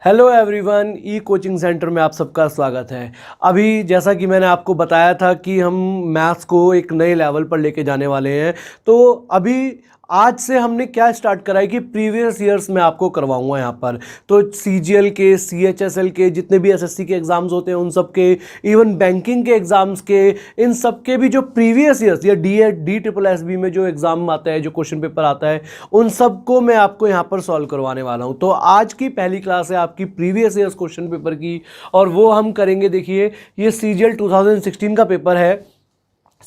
Hello everyone, ई coaching centre में आप सबका स्वागत है। अभी जैसा कि मैंने आपको बताया था कि हम मैथ्स को एक नए लेवल पर लेके जाने वाले हैं। तो अभी आज से हमने क्या स्टार्ट करा है कि प्रीवियस ईयर्स में आपको करवाऊंगा यहाँ पर। तो सीजीएल के, सीएचएसएल के, जितने भी एसएससी के एग्ज़ाम्स होते हैं उन सब के, इवन बैंकिंग के एग्ज़ाम्स के, इन सब के भी जो प्रीवियस ईयर्स या डी ट्रिपल एस बी में जो एग्ज़ाम आता है, जो क्वेश्चन पेपर आता है, उन सब को मैं आपको यहाँ पर सॉल्व करवाने वाला हूँ। तो आज की पहली क्लास है आपकी प्रीवियस ईयर्स क्वेश्चन पेपर की, और वो हम करेंगे। देखिए, ये सीजीएल 2016 का पेपर है।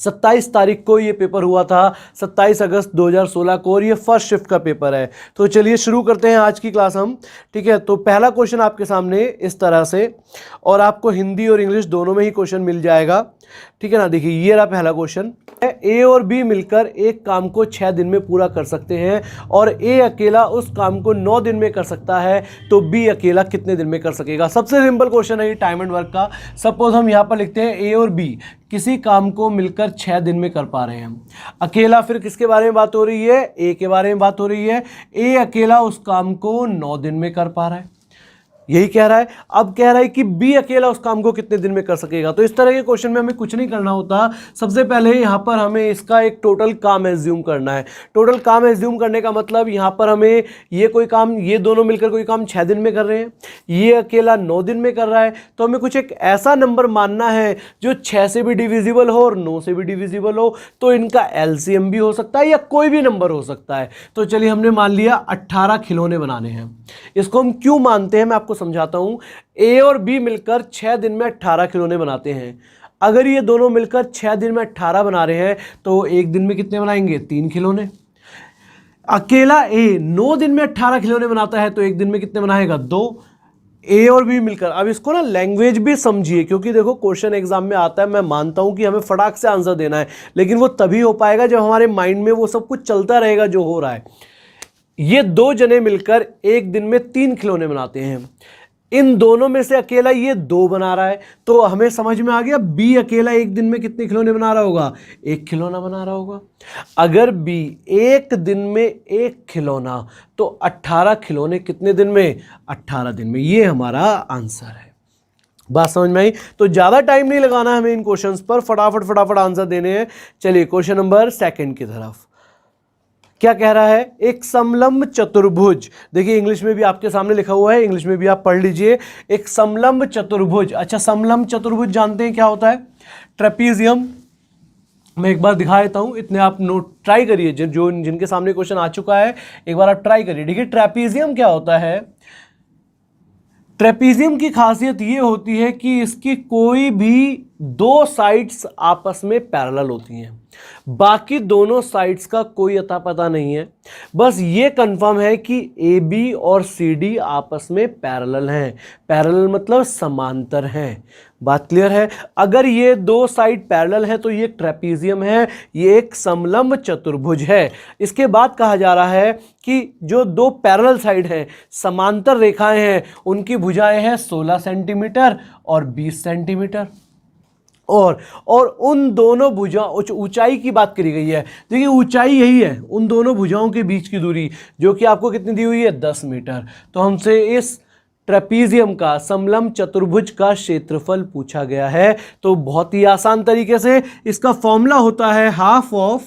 27 तारीख को ये पेपर हुआ था, 27 अगस्त 2016 को, और ये फर्स्ट शिफ्ट का पेपर है। तो चलिए शुरू करते हैं आज की क्लास हम। ठीक है, तो पहला क्वेश्चन आपके सामने इस तरह से, और आपको हिंदी और इंग्लिश दोनों में ही क्वेश्चन मिल जाएगा। ठीक है ना, देखिए ये रहा पहला क्वेश्चन। ए और बी मिलकर एक काम को 6 दिन में पूरा कर सकते हैं, और ए अकेला उस काम को 9 दिन में कर सकता है, तो बी अकेला कितने दिन में कर सकेगा। सबसे सिंपल क्वेश्चन है ये टाइम एंड वर्क का। सपोज हम यहाँ पर लिखते हैं ए और बी किसी काम को मिलकर 6 दिन में कर पा रहे हैं। अकेला, फिर किसके बारे में बात हो रही है? ए के बारे में बात हो रही है। ए अकेला उस काम को 9 दिन में कर पा रहा है, यही कह रहा है। अब कह रहा है कि बी अकेला उस काम को कितने दिन में कर सकेगा। तो इस तरह के क्वेश्चन में हमें कुछ नहीं करना होता। सबसे पहले यहाँ पर हमें इसका एक टोटल काम एज्यूम करना है। टोटल काम एज्यूम करने का मतलब यहाँ पर हमें ये कोई काम, ये दोनों मिलकर कोई काम 6 दिन में कर रहे हैं, ये अकेला 9 दिन में कर रहा है। तो हमें कुछ एक ऐसा नंबर मानना है जो 6 से भी डिविजिबल हो और 9 से भी डिविजिबल हो। तो इनका एलसीएम भी हो सकता है या कोई भी नंबर हो सकता है। तो चलिए, हमने मान लिया 18 खिलौने बनाने हैं। इसको हम क्यों मानते हैं मैं आपको समझाता हूं। ए और बी मिलकर 6 दिन में 18 खिलौने बनाते हैं। अगर ये दोनों मिलकर 6 दिन में 18 बना रहे हैं तो एक दिन में कितने बनाएंगे? 3 खिलौने। अकेला ए 9 दिन में 18 खिलौने बनाता है तो एक दिन में कितने बनाएगा? 2। ए और बी मिलकर, अब इसको ना लैंग्वेज भी समझिए, क्योंकि देखो क्वेश्चन एग्जाम में आता है, मैं मानता हूं कि हमें फटाक से आंसर देना है, लेकिन वो तभी हो पाएगा जब हमारे माइंड में वो सब कुछ चलता रहेगा जो हो रहा है। ये 2 जने मिलकर एक दिन में 3 खिलौने बनाते हैं। इन दोनों में से अकेला ये 2 बना रहा है, तो हमें समझ में आ गया बी अकेला एक दिन में कितने खिलौने बना रहा होगा? 1 खिलौना बना रहा होगा। अगर बी एक दिन में 1 खिलौना, तो 18 खिलौने कितने दिन में? 18 दिन में। ये हमारा आंसर है। बात समझ में आई? तो ज्यादा टाइम नहीं लगाना हमें इन क्वेश्चंस पर, फटाफट आंसर देने हैं। चलिए क्वेश्चन नंबर 2 की तरफ। क्या कह रहा है? एक समलंब चतुर्भुज। देखिए इंग्लिश में भी आपके सामने लिखा हुआ है, इंग्लिश में भी आप पढ़ लीजिए। एक समलंब चतुर्भुज। अच्छा, समलंब चतुर्भुज जानते हैं क्या होता है? ट्रेपीजियम। मैं एक बार दिखा देता हूं, इतने आप नोट ट्राई करिए, जो जिनके सामने क्वेश्चन आ चुका है एक बार आप ट्राई करिए। देखिए ट्रेपीजियम क्या होता है। ट्रेपीजियम की खासियत ये होती है कि इसकी कोई भी 2 साइड्स आपस में पैरेलल होती हैं, बाकी दोनों साइड्स का कोई अता पता नहीं है। बस ये कंफर्म है कि ए बी और सी डी आपस में पैरेलल हैं। पैरेलल मतलब समांतर हैं। बात क्लियर है? अगर ये 2 साइड पैरेलल है तो ये ट्रेपीजियम है, ये एक समलंब चतुर्भुज है। इसके बाद कहा जा रहा है कि जो 2 पैरेलल साइड हैं, समांतर रेखाएं हैं, उनकी भुजाएं हैं 16 सेंटीमीटर और 20 सेंटीमीटर। और उन दोनों भुजा, ऊंचाई की बात करी गई है। देखिए ऊंचाई यही है, उन दोनों भुजाओं के बीच की दूरी, जो कि आपको कितनी दी हुई है? 10 मीटर। तो हमसे इस ट्रेपीजियम का, समलंब चतुर्भुज का क्षेत्रफल पूछा गया है। तो बहुत ही आसान तरीके से इसका फॉर्मूला होता है half of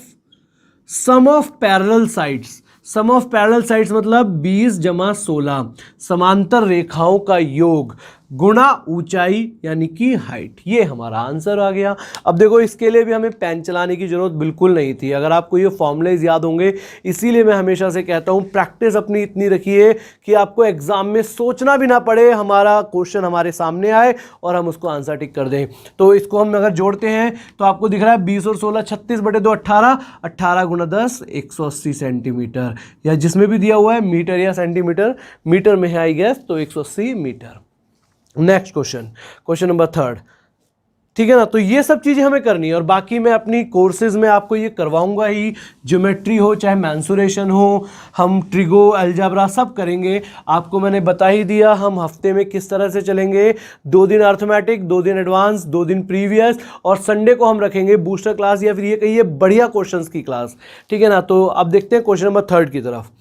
sum of parallel sides. Sum of parallel sides मतलब 20 जमा 16 समांतर रेखाओं का योग गुणा ऊंचाई यानी कि हाइट। ये हमारा आंसर आ गया। अब देखो इसके लिए भी हमें पेन चलाने की जरूरत बिल्कुल नहीं थी, अगर आपको ये फॉर्मूलेज याद होंगे। इसीलिए मैं हमेशा से कहता हूँ प्रैक्टिस अपनी इतनी रखिए कि आपको एग्जाम में सोचना भी ना पड़े, हमारा क्वेश्चन हमारे सामने आए और हम उसको आंसर टिक कर दें। तो इसको हम अगर जोड़ते हैं तो आपको दिख रहा है 20 और 16 36/2 18, 18 गुणा 10 180 सेंटीमीटर, या जिसमें भी दिया हुआ है मीटर या सेंटीमीटर, मीटर में है आई गेस, तो 180 मीटर। Next question number 3। ठीक है ना, तो ये सब चीजें हमें करनी है, और बाकी मैं अपनी कोर्सेज में आपको ये करवाऊंगा ही। ज्योमेट्री हो चाहे मैंसुरेशन हो, हम ट्रिगो, अलजेब्रा सब करेंगे। आपको मैंने बता ही दिया हम हफ्ते में किस तरह से चलेंगे। 2 दिन अर्थमेटिक, 2 दिन एडवांस, 2 दिन प्रीवियस, और संडे को हम रखेंगे बूस्टर क्लास, या फिर ये कहिए बढ़िया क्वेश्चंस की क्लास। ठीक है ना, तो अब देखते हैं क्वेश्चन नंबर 3 की तरफ।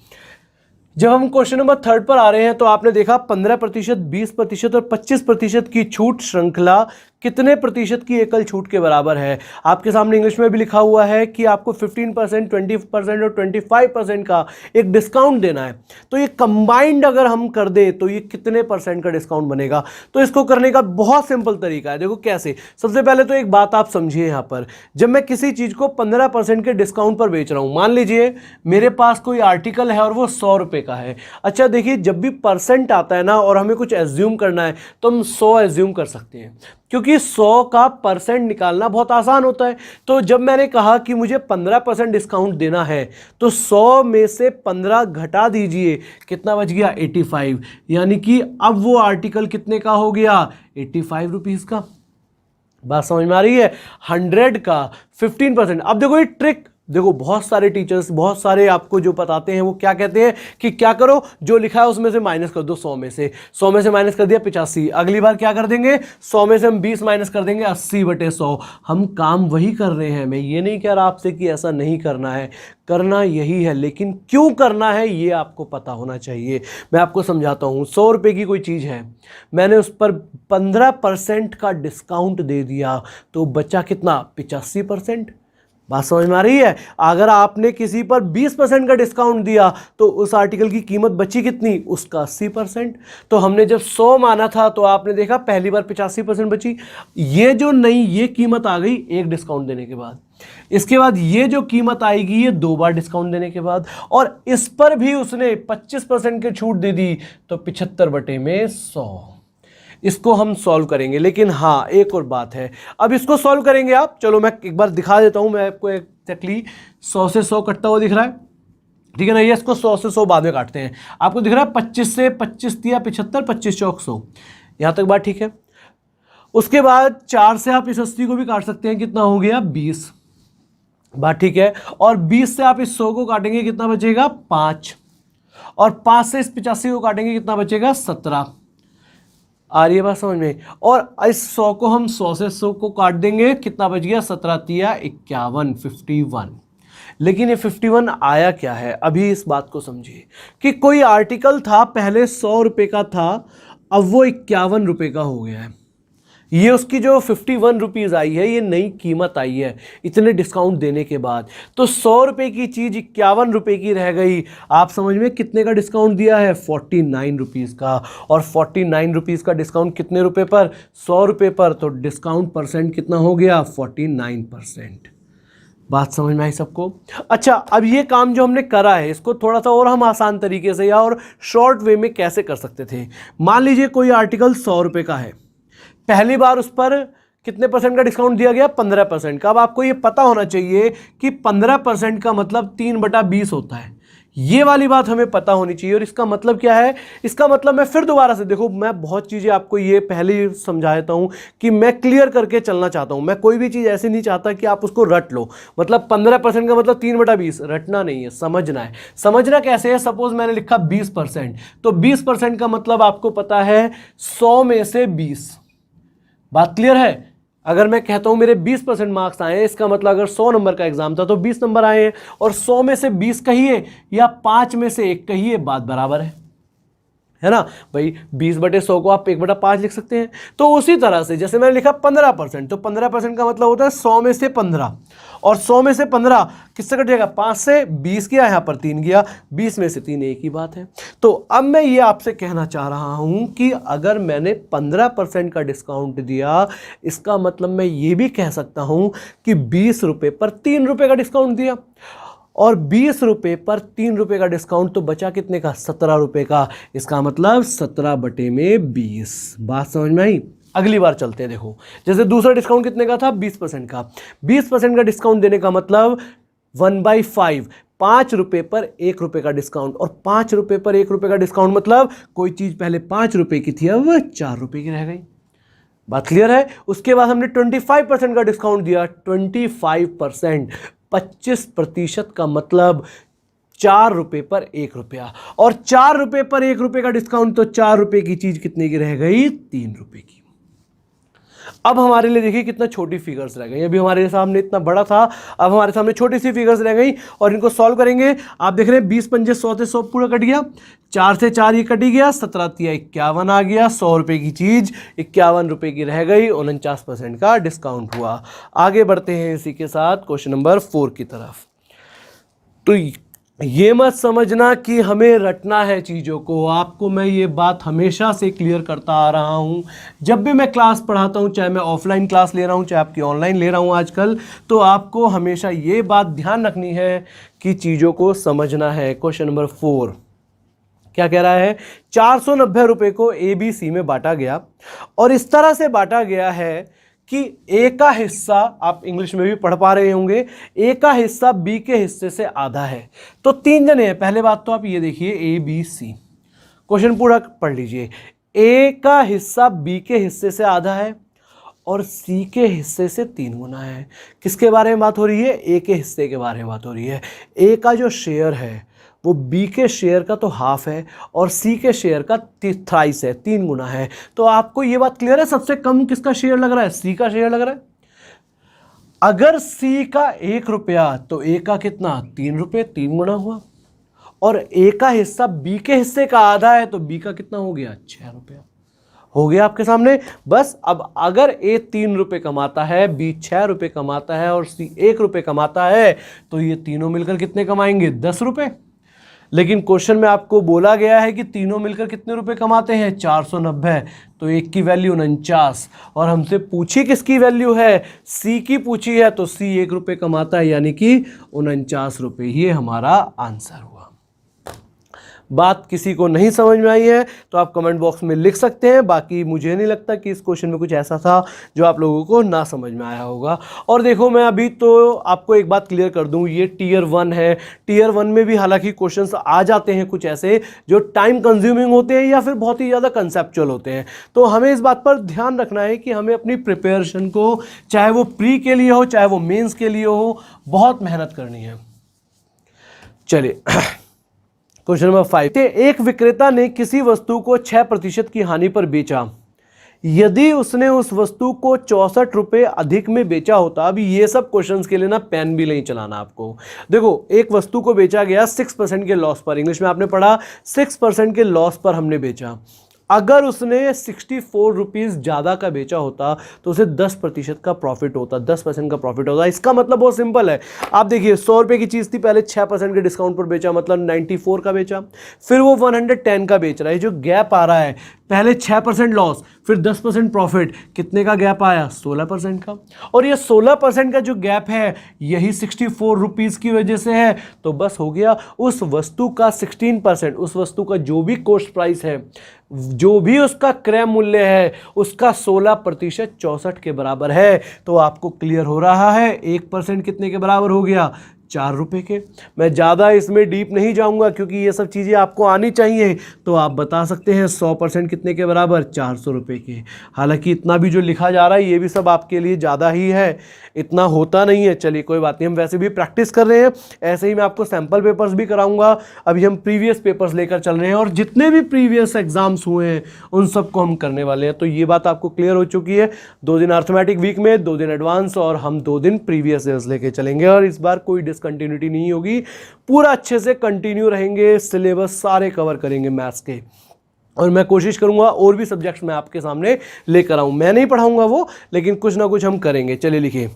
जब हम क्वेश्चन नंबर 3 पर आ रहे हैं तो आपने देखा 15%, 20% और 25% की छूट श्रृंखला कितने प्रतिशत की एकल छूट के बराबर है। आपके सामने इंग्लिश में भी लिखा हुआ है कि आपको 15%, 20% और 25% का एक डिस्काउंट देना है। तो ये कंबाइंड अगर हम कर दे तो ये कितने परसेंट का डिस्काउंट बनेगा। तो इसको करने का बहुत सिंपल तरीका है। देखो कैसे, सबसे पहले तो एक बात आप समझिए, यहाँ पर जब मैं किसी चीज को 15% के डिस्काउंट पर बेच रहा हूं, मान लीजिए मेरे पास कोई आर्टिकल है और वो 100 रुपए का है। अच्छा देखिए, जब भी परसेंट आता है ना और हमें कुछ एज्यूम करना है तो हम 100 एज्यूम कर सकते हैं, क्योंकि 100 का परसेंट निकालना बहुत आसान होता है। तो जब मैंने कहा कि मुझे 15% डिस्काउंट देना है तो 100 में से 15 घटा दीजिए, कितना बच गया 85, यानी कि अब वो आर्टिकल कितने का हो गया 85 रुपीज का। बात समझ में आ रही है। 100 का 15%। अब देखो ये ट्रिक, देखो बहुत सारे टीचर्स, बहुत सारे आपको जो बताते हैं वो क्या कहते हैं कि क्या करो, जो लिखा है उसमें से माइनस कर दो 100 में से। 100 में से माइनस कर दिया 85, अगली बार क्या कर देंगे 100 में से हम 20 माइनस कर देंगे 80/100। हम काम वही कर रहे हैं। मैं ये नहीं कह रहा आपसे कि ऐसा नहीं करना है, करना यही है, लेकिन क्यों करना है ये आपको पता होना चाहिए। मैं आपको समझाता हूँ। 100 रुपये की कोई चीज़ है, मैंने उस पर 15% का डिस्काउंट दे दिया तो बचा कितना 85%। बात समझ में आ रही है। अगर आपने किसी पर 20% का डिस्काउंट दिया तो उस आर्टिकल की कीमत बची कितनी, उसका 80%। तो हमने जब 100 माना था तो आपने देखा पहली बार 85% बची। ये जो नई ये कीमत आ गई एक डिस्काउंट देने के बाद, इसके बाद ये जो कीमत आएगी ये 2 बार डिस्काउंट देने के बाद, और इस पर भी उसने 25% की छूट दे दी तो 75/100। इसको हम सॉल्व करेंगे। लेकिन हाँ एक और बात है, अब इसको सॉल्व करेंगे आप, चलो मैं एक बार दिखा देता हूं। मैं आपको एक्जैक्टली 100 से 100 कटता हुआ दिख रहा है, ठीक है ना। ये इसको 100 से 100 बाद में काटते हैं। आपको दिख रहा है 25 से 25 दिया 75, 25 चौक 100, यहां तक बात ठीक है। उसके बाद 4 से आप इस 80 को भी काट सकते हैं, कितना हो गया 20, बात ठीक है। और 20 से आप इस 100 को काटेंगे, कितना बचेगा 5, और 5 से इस 85 को काटेंगे, कितना बचेगा 17। आ रही है बात समझ में। और इस 100 को हम 100 से 100 को काट देंगे, कितना बच गया 17 तिया 51, 51। लेकिन ये 51 आया क्या है, अभी इस बात को समझिए कि कोई आर्टिकल था पहले 100 रुपए का था, अब वो 51 रुपए का हो गया है। ये उसकी जो 51 रुपीज़ आई है ये नई कीमत आई है इतने डिस्काउंट देने के बाद। तो 100 रुपये की चीज़ 51 रुपये की रह गई। आप समझ में कितने का डिस्काउंट दिया है 49 रुपीज़ का। और 49 रुपीज़ का डिस्काउंट कितने रुपए पर 100 रुपये पर, तो डिस्काउंट परसेंट कितना हो गया 49%। बात समझ में आई सबको। अच्छा अब ये काम जो हमने करा है इसको थोड़ा सा और हम आसान तरीके से या और शॉर्ट वे में कैसे कर सकते थे। मान लीजिए कोई आर्टिकल 100 रुपये का है, पहली बार उस पर कितने परसेंट का डिस्काउंट दिया गया 15% का। अब आपको ये पता होना चाहिए कि 15% का मतलब 3/20 होता है। ये वाली बात हमें पता होनी चाहिए। और इसका मतलब क्या है, इसका मतलब मैं फिर दोबारा से, देखो मैं बहुत चीज़ें आपको ये पहले ही समझाता हूँ कि मैं क्लियर करके चलना चाहता हूँ। मैं कोई भी चीज़ ऐसे नहीं चाहता कि आप उसको रट लो। मतलब 15% का मतलब 3/20, रटना नहीं है, समझना है। समझना कैसे है, सपोज मैंने लिखा 20%, तो 20% का मतलब आपको पता है 100 में से 20। बात क्लियर है। अगर मैं कहता हूं मेरे 20% मार्क्स आए हैं, इसका मतलब अगर 100 नंबर का एग्जाम था तो 20 नंबर आए हैं। और 100 में से 20 कहिए या 5 में से 1 कहिए, बात बराबर है ना भाई। 20/100 को आप 1/5 लिख सकते हैं। तो उसी तरह से जैसे मैंने लिखा 15%, तो 15% का मतलब होता है 100 में से 15, और 100 में से 15 किससे कट जाएगा 5 से 20 गया, यहाँ पर 3 गया, 20 में से 3 एक ही बात है। तो अब मैं ये आपसे कहना चाह रहा हूं कि अगर मैंने 15% का डिस्काउंट दिया, इसका मतलब मैं ये भी कह सकता हूं कि 20 रुपये पर 3 रुपये का डिस्काउंट दिया, और 20 रुपये पर 3 रुपये का डिस्काउंट, तो बचा कितने का 17 रुपये का। इसका मतलब 17/20। बात समझ में आई। अगली बार चलते हैं। देखो जैसे दूसरा डिस्काउंट कितने का था 20% का। 20% का डिस्काउंट देने का मतलब 1/5, 5 रुपये पर 1 रुपये का डिस्काउंट। और 5 रुपये पर 1 रुपये का डिस्काउंट मतलब कोई चीज़ पहले 5 रुपये की थी अब 4 रुपये की रह गई। बात क्लियर है। उसके बाद हमने 25% का डिस्काउंट दिया। 25%, 25% का मतलब 4 रुपये पर 1 रुपया, और 4 रुपये पर 1 रुपये का डिस्काउंट, तो 4 रुपये की चीज कितने की रह गई 3 रुपये की। अब हमारे लिए देखिए कितना छोटी फिगर्स रह गई, अभी हमारे सामने इतना बड़ा था, अब हमारे सामने छोटी सी फिगर्स रह गई और इनको सॉल्व करेंगे। आप देख रहे हैं 20 पंजे 100 से 100 पूरा कट गया, 4 से 4 ये कट गया, 17 तिया 51 आ गया, 100 रुपये की चीज़ 51 रुपये की रह गई, 49% का डिस्काउंट हुआ। आगे बढ़ते हैं इसी के साथ क्वेश्चन नंबर 4 की तरफ। तो ये मत समझना कि हमें रटना है चीज़ों को, आपको मैं ये बात हमेशा से क्लियर करता आ रहा हूँ। जब भी मैं क्लास पढ़ाता हूँ, चाहे मैं ऑफलाइन क्लास ले रहा हूँ चाहे आपकी ऑनलाइन ले रहा हूँ आजकल, तो आपको हमेशा ये बात ध्यान रखनी है कि चीज़ों को समझना है। क्वेश्चन नंबर 4 क्या कह रहा है, 490 रुपये को ABC में बांटा गया और इस तरह से बांटा गया है कि ए का हिस्सा, आप इंग्लिश में भी पढ़ पा रहे होंगे, ए का हिस्सा बी के हिस्से से आधा है। तो 3 जने हैं। पहले बात तो आप ये देखिए ABC, क्वेश्चन पूरा पढ़ लीजिए। ए का हिस्सा बी के हिस्से से आधा है और सी के हिस्से से 3 गुना है। किसके बारे में बात हो रही है, ए के हिस्से के बारे में बात हो रही है। ए का जो शेयर है वो बी के शेयर का तो हाफ है और सी के शेयर का थ्राइस है, 3 गुना है। तो आपको ये बात क्लियर है, सबसे कम किसका शेयर लग रहा है, सी का शेयर लग रहा है। अगर सी का 1 रुपया तो ए का कितना, 3 रुपये, 3 गुना हुआ। और ए का हिस्सा बी के हिस्से का आधा है तो बी का कितना हो गया, 6 रुपया हो गया आपके सामने। बस अब अगर ए 3 रुपये कमाता है, बी 6 रुपये कमाता है और सी 1 रुपये कमाता है, तो ये तीनों मिलकर कितने कमाएंगे, 10 रुपये। लेकिन क्वेश्चन में आपको बोला गया है कि तीनों मिलकर कितने रुपए कमाते हैं, 490। तो एक की वैल्यू 49 और हमसे पूछी किसकी वैल्यू है, सी की पूछी है, तो सी 1 रुपये कमाता है, यानी कि 49 रुपये। ये हमारा आंसर हुआ। बात किसी को नहीं समझ में आई है तो आप कमेंट बॉक्स में लिख सकते हैं। बाकी मुझे नहीं लगता कि इस क्वेश्चन में कुछ ऐसा था जो आप लोगों को ना समझ में आया होगा। और देखो, मैं अभी तो आपको एक बात क्लियर कर दूं, ये टियर 1 है। टियर 1 में भी हालांकि क्वेश्चंस आ जाते हैं कुछ ऐसे जो टाइम कंज्यूमिंग होते हैं या फिर बहुत ही ज़्यादा कंसेप्चुअल होते हैं। तो हमें इस बात पर ध्यान रखना है कि हमें अपनी प्रिपरेशन को, चाहे वो प्री के लिए हो चाहे वो मेंस के लिए हो, बहुत मेहनत करनी है। चलिए क्वेश्चन नंबर 5। एक विक्रेता ने किसी वस्तु को 6% की हानि पर बेचा। यदि उसने उस वस्तु को 64 रुपये अधिक में बेचा होता। अभी ये सब क्वेश्चंस के लिए ना पेन भी नहीं चलाना आपको। देखो, एक वस्तु को बेचा गया 6% के लॉस पर, इंग्लिश में आपने पढ़ा 6% के लॉस पर हमने बेचा। अगर उसने 64 रुपीज़ ज़्यादा का बेचा होता तो उसे 10% का प्रॉफिट होता, 10% का प्रॉफिट होता। इसका मतलब बहुत सिंपल है। आप देखिए, 100 रुपये की चीज़ थी, पहले 6% के डिस्काउंट पर बेचा, मतलब 94 का बेचा, फिर वो 110 का बेच रहा है। जो गैप आ रहा है, पहले 6% लॉस फिर 10% प्रॉफिट, कितने का गैप आया, 16% का। और ये 16% का जो गैप है यही 64 रुपीज़ की वजह से है। तो बस हो गया, उस वस्तु का 16%, उस वस्तु का जो भी कॉस्ट प्राइस है, जो भी उसका क्रय मूल्य है, उसका 16% 64 के बराबर है। तो आपको क्लियर हो रहा है 1% कितने के बराबर हो गया, 4 रुपये के। मैं ज़्यादा इसमें डीप नहीं जाऊंगा क्योंकि ये सब चीज़ें आपको आनी चाहिए। तो आप बता सकते हैं 100% कितने के बराबर, 400 रुपये के। हालांकि इतना भी जो लिखा जा रहा है ये भी सब आपके लिए ज़्यादा ही है, इतना होता नहीं है। चलिए कोई बात नहीं, हम वैसे भी प्रैक्टिस कर रहे हैं। ऐसे ही मैं आपको सैम्पल पेपर्स भी कराऊंगा। अभी हम प्रीवियस पेपर्स लेकर चल रहे हैं और जितने भी प्रीवियस एग्जाम्स हुए हैं उन सबको हम करने वाले हैं। तो ये बात आपको क्लियर हो चुकी है। 2 दिन अर्थमेटिक वीक में, 2 दिन एडवांस और हम 2 दिन प्रीवियस ईयर्स लेके चलेंगे। और इस बार कोई डिसकंटिन्यूटी नहीं होगी, पूरा अच्छे से कंटिन्यू रहेंगे, सिलेबस सारे कवर करेंगे मैथ्स के। और मैं कोशिश करूंगा और भी सब्जेक्ट्स मैं आपके सामने लेकर आऊं। मैं नहीं पढ़ाऊंगा वो, लेकिन कुछ ना कुछ हम करेंगे। चलिए लिखिए,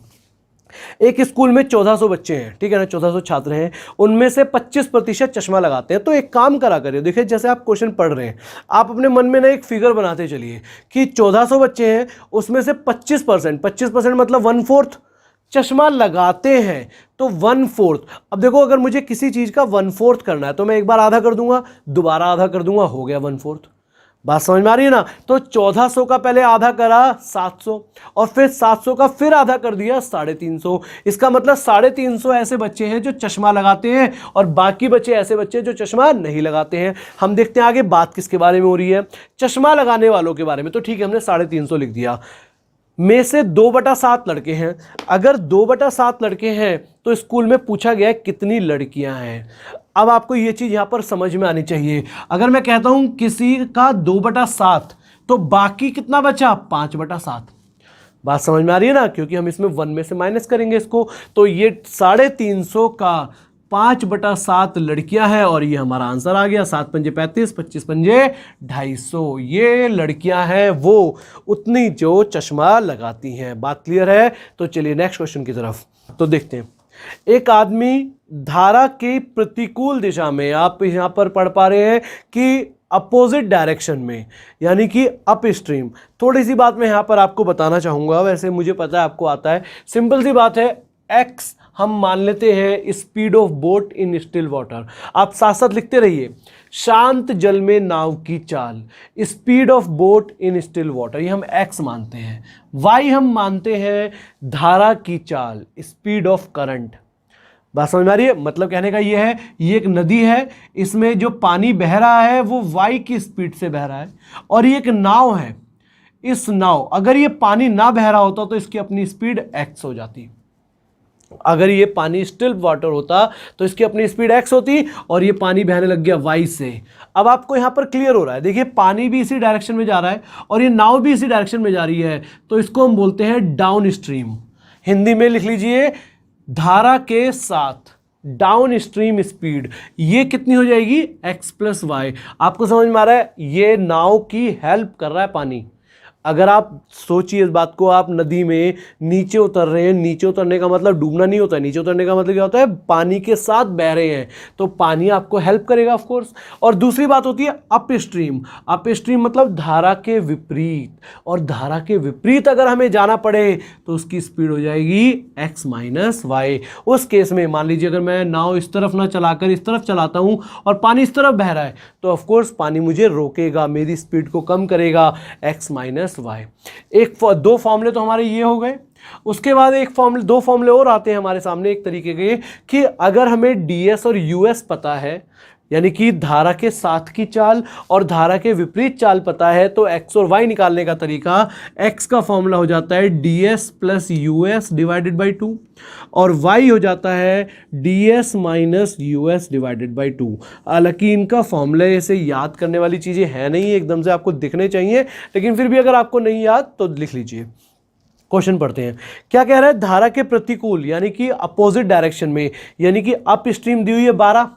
एक स्कूल में 1400 बच्चे हैं, ठीक है ना, 1400 छात्र हैं, उनमें से 25% चश्मा लगाते हैं। तो एक काम करा करिए, देखिए जैसे आप क्वेश्चन पढ़ रहे हैं, आप अपने मन में ना एक फिगर बनाते चलिए कि 1400 बच्चे हैं, उसमें से 25% मतलब 1/4 चश्मा लगाते हैं। तो 1/4, अब देखो अगर मुझे किसी चीज़ का 1/4 करना है तो मैं एक बार आधा कर दूंगा, दोबारा आधा कर दूंगा, हो गया 1/4। बात समझ में आ रही है ना। तो 1400 का पहले आधा करा 700 और फिर 700 का फिर आधा कर दिया 350। इसका मतलब 350 ऐसे बच्चे हैं जो चश्मा लगाते हैं और बाकी बच्चे ऐसे बच्चे जो चश्मा नहीं लगाते हैं। हम देखते हैं आगे बात किसके बारे में हो रही है, चश्मा लगाने वालों के बारे में। तो ठीक है, हमने 350 लिख दिया। में से 2/7 लड़के हैं। अगर 2/7 लड़के हैं तो स्कूल में पूछा गया है कितनी लड़कियां हैं। अब आपको ये चीज़ यहाँ पर समझ में आनी चाहिए। अगर मैं कहता हूँ किसी का 2/7 तो बाकी कितना बचा, 5/7। बात समझ में आ रही है ना, क्योंकि हम इसमें 1 में से माइनस करेंगे इसको। तो ये 350 का 5/7 लड़कियां हैं और ये हमारा आंसर आ गया। 7 पंजे 35, 25 पंजे 250। ये लड़कियां हैं वो उतनी जो चश्मा लगाती हैं। बात क्लियर है? तो चलिए नेक्स्ट क्वेश्चन की तरफ तो देखते हैं। एक आदमी धारा की प्रतिकूल दिशा में, आप यहां पर पढ़ पा रहे हैं कि अपोजिट डायरेक्शन में, यानी कि अप स्ट्रीम। थोड़ी सी बात मैं यहां पर आपको बताना चाहूंगा, वैसे मुझे पता है आपको आता है। सिंपल सी बात है, एक्स हम मान लेते हैं speed of boat in still water. आप साथ साथ लिखते रहिए, शांत जल में नाव की चाल, speed of boat in still water, ये हम एक्स मानते हैं। वाई हम मानते हैं धारा की चाल, स्पीड ऑफ करंट। बात समझ में आ रही है? मतलब कहने का ये है, ये एक नदी है, इसमें जो पानी बह रहा है वो वाई की स्पीड से बह रहा है, और ये एक नाव है। इस नाव, अगर ये पानी ना बह रहा होता तो इसकी अपनी स्पीड एक्स हो जाती। अगर ये पानी स्टिल वाटर होता तो इसकी अपनी स्पीड एक्स होती, और ये पानी बहने लग गया वाई से। अब आपको यहां पर क्लियर हो रहा है, देखिए पानी भी इसी डायरेक्शन में जा रहा है और ये नाव भी इसी डायरेक्शन में जा रही है, तो इसको हम बोलते हैं डाउन स्ट्रीम। हिंदी में लिख लीजिए, धारा के साथ डाउन स्ट्रीम स्पीड ये कितनी हो जाएगी? x plus Y. आपको समझ में आ रहा है? ये नाव की हेल्प कर रहा है पानी। अगर आप सोचिए इस बात को, आप नदी में नीचे उतर रहे हैं, नीचे उतरने का मतलब डूबना नहीं होता है, नीचे उतरने का मतलब क्या होता है? पानी के साथ बह रहे हैं, तो पानी आपको हेल्प करेगा ऑफ कोर्स। और दूसरी बात होती है अप स्ट्रीम। अप स्ट्रीम मतलब धारा के विपरीत, और धारा के विपरीत अगर हमें जाना पड़े तो उसकी स्पीड हो जाएगी x माइनस वाई। उस केस में मान लीजिए अगर मैं नाव इस तरफ ना चलाकर इस तरफ चलाता हूं और पानी इस तरफ बह रहा है, तो ऑफ कोर्स पानी मुझे रोकेगा, मेरी स्पीड को कम करेगा, x माइनस वाई। दो फॉर्मूले तो हमारे ये हो गए। उसके बाद दो फॉर्मूले और आते हैं हमारे सामने एक तरीके के, कि अगर हमें ds और us पता है, यानी कि धारा के साथ की चाल और धारा के विपरीत चाल पता है, तो x और y निकालने का तरीका, x का फॉर्मूला हो जाता है ds plus us divided by 2, और y हो जाता है ds minus us divided by 2। हालांकि इनका फॉर्मूला ऐसे याद करने वाली चीज़ें है नहीं, एकदम से आपको दिखने चाहिए, लेकिन फिर भी अगर आपको नहीं याद तो लिख लीजिए। क्वेश्चन पढ़ते हैं, क्या कह रहा है? धारा के प्रतिकूल यानी कि अपोजिट डायरेक्शन में, यानी कि अप स्ट्रीम दी हुई है 12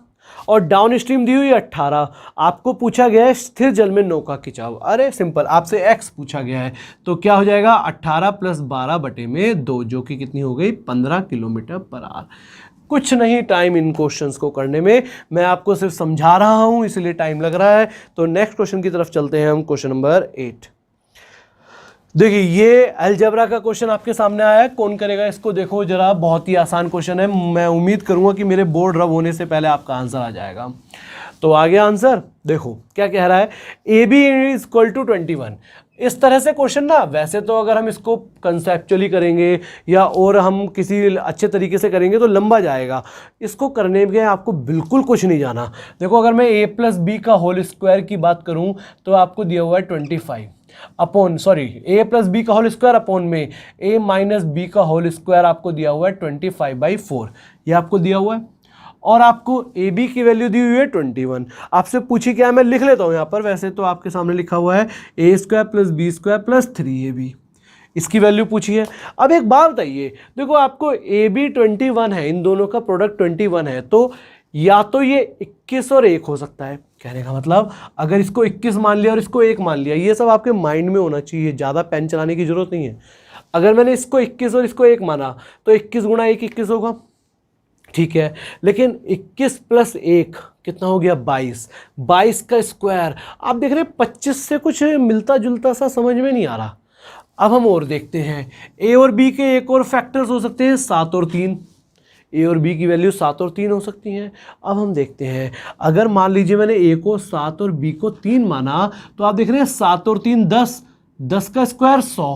और डाउन स्ट्रीम दी हुई है 18। आपको पूछा गया है स्थिर जल में नौका खिंचाव। अरे सिंपल, आपसे x पूछा गया है, तो क्या हो जाएगा? 18 प्लस 12 बटे में 2, जो कि कितनी हो गई? 15 किलोमीटर पर आवर। कुछ नहीं टाइम इन क्वेश्चंस को करने में, मैं आपको सिर्फ समझा रहा हूं इसलिए टाइम लग रहा है। तो नेक्स्ट क्वेश्चन की तरफ चलते हैं हम, क्वेश्चन नंबर 8। देखिए ये अलजेब्रा का क्वेश्चन आपके सामने आया है, कौन करेगा इसको? देखो जरा, बहुत ही आसान क्वेश्चन है, मैं उम्मीद करूंगा कि मेरे बोर्ड रब होने से पहले आपका आंसर आ जाएगा। तो आ गया आंसर। देखो क्या कह रहा है, AB इज इक्वल टू 21। इस तरह से क्वेश्चन ना, वैसे तो अगर हम इसको कंसेप्चुअली करेंगे या और हम किसी अच्छे तरीके से करेंगे तो लंबा जाएगा। इसको करने में आपको बिल्कुल कुछ नहीं जाना। देखो अगर मैं a प्लस बी का होल स्क्वायर की बात करूं तो आपको दिया हुआ है 25 upon, sorry, a plus B का होल स्क्वायर अपॉन में a माइनस बी का होल स्क्वायर आपको दिया हुआ है 25/4, ये आपको दिया हुआ है। और आपको ए बी की वैल्यू दी हुई है 21। आपसे पूछी क्या है, मैं लिख लेता हूँ यहाँ पर, वैसे तो आपके सामने लिखा हुआ है a² plus b² plus 3ab, इसकी वैल्यू पूछी है। अब एक बात बताइए, देखो आपको ए बी 21 है, इन दोनों का प्रोडक्ट 21 है, तो या तो ये 21 और 1 हो सकता है। कहने का मतलब अगर इसको 21 मान लिया और इसको 1 मान लिया, ये सब आपके माइंड में होना चाहिए, ज़्यादा पेन चलाने की जरूरत नहीं है। अगर मैंने इसको 21 और इसको 1 माना तो 21 गुणा 1 21 होगा, ठीक है। लेकिन 21 प्लस 1 कितना हो गया? 22। 22 का स्क्वायर, आप देख रहे हैं 25 से कुछ मिलता जुलता सा समझ में नहीं आ रहा। अब हम और देखते हैं, ए और बी के एक और फैक्टर्स हो सकते हैं 7 और 3। ए और बी की वैल्यू 7 और 3 हो सकती हैं। अब हम देखते हैं, अगर मान लीजिए मैंने ए को 7 और बी को 3 माना, तो आप देख रहे हैं 7 और 3 10, 10 का स्क्वायर 100,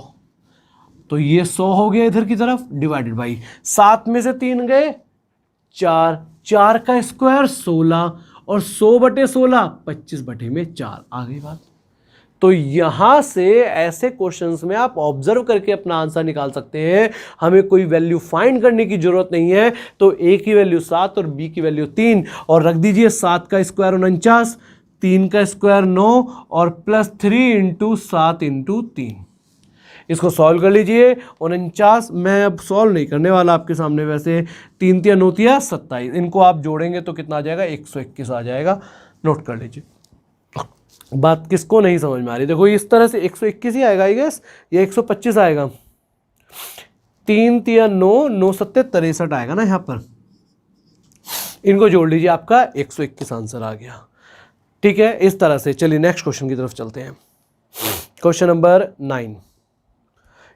तो ये 100 हो गया इधर की तरफ, डिवाइडेड बाई 7 में से 3 गए 4, 4 का स्क्वायर 16 और 100/16 25/4, आ गई बात। तो यहां से ऐसे क्वेश्चंस में आप ऑब्जर्व करके अपना आंसर निकाल सकते हैं, हमें कोई वैल्यू फाइंड करने की जरूरत नहीं है। तो ए की वैल्यू 7 और बी की वैल्यू 3, और रख दीजिए 7 का स्क्वायर 49, 3 का स्क्वायर 9 और प्लस 3 × 7 × 3। इसको सॉल्व कर लीजिए। 49 मैं अब सॉल्व नहीं करने वाला आपके सामने, वैसे 3 तिया 9 तिया 27, इनको आप जोड़ेंगे तो कितना आ जाएगा, 121 आ जाएगा। नोट कर लीजिए। बात किसको नहीं समझ में आ रही, देखो इस तरह से 121 ही आएगा आई गेस, या 125 आएगा। 3 तिया 9, 9 सत्ते 63 आएगा ना यहाँ पर, इनको जोड़ लीजिए, आपका 121 आंसर आ गया। ठीक है, इस तरह से। चलिए नेक्स्ट क्वेश्चन की तरफ चलते हैं। क्वेश्चन नंबर 9,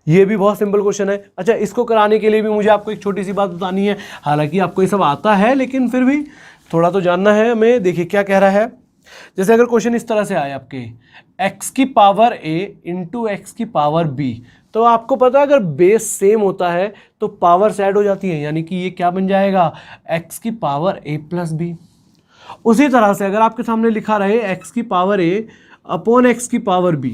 ये भी बहुत सिंपल क्वेश्चन है। अच्छा, इसको कराने के लिए भी मुझे आपको एक छोटी सी बात बतानी है, हालांकि आपको ये सब आता है लेकिन फिर भी थोड़ा तो जानना है हमें। देखिए क्या कह रहा है, जैसे अगर क्वेश्चन इस तरह से आए आपके x की पावर a इंटू एक्स की पावर b, तो आपको पता है अगर बेस सेम होता है तो पावर्स ऐड हो जाती है, यानी कि ये क्या बन जाएगा, x की पावर a प्लस b। उसी तरह से अगर आपके सामने लिखा रहे x की पावर a अपॉन एक्स की पावर b,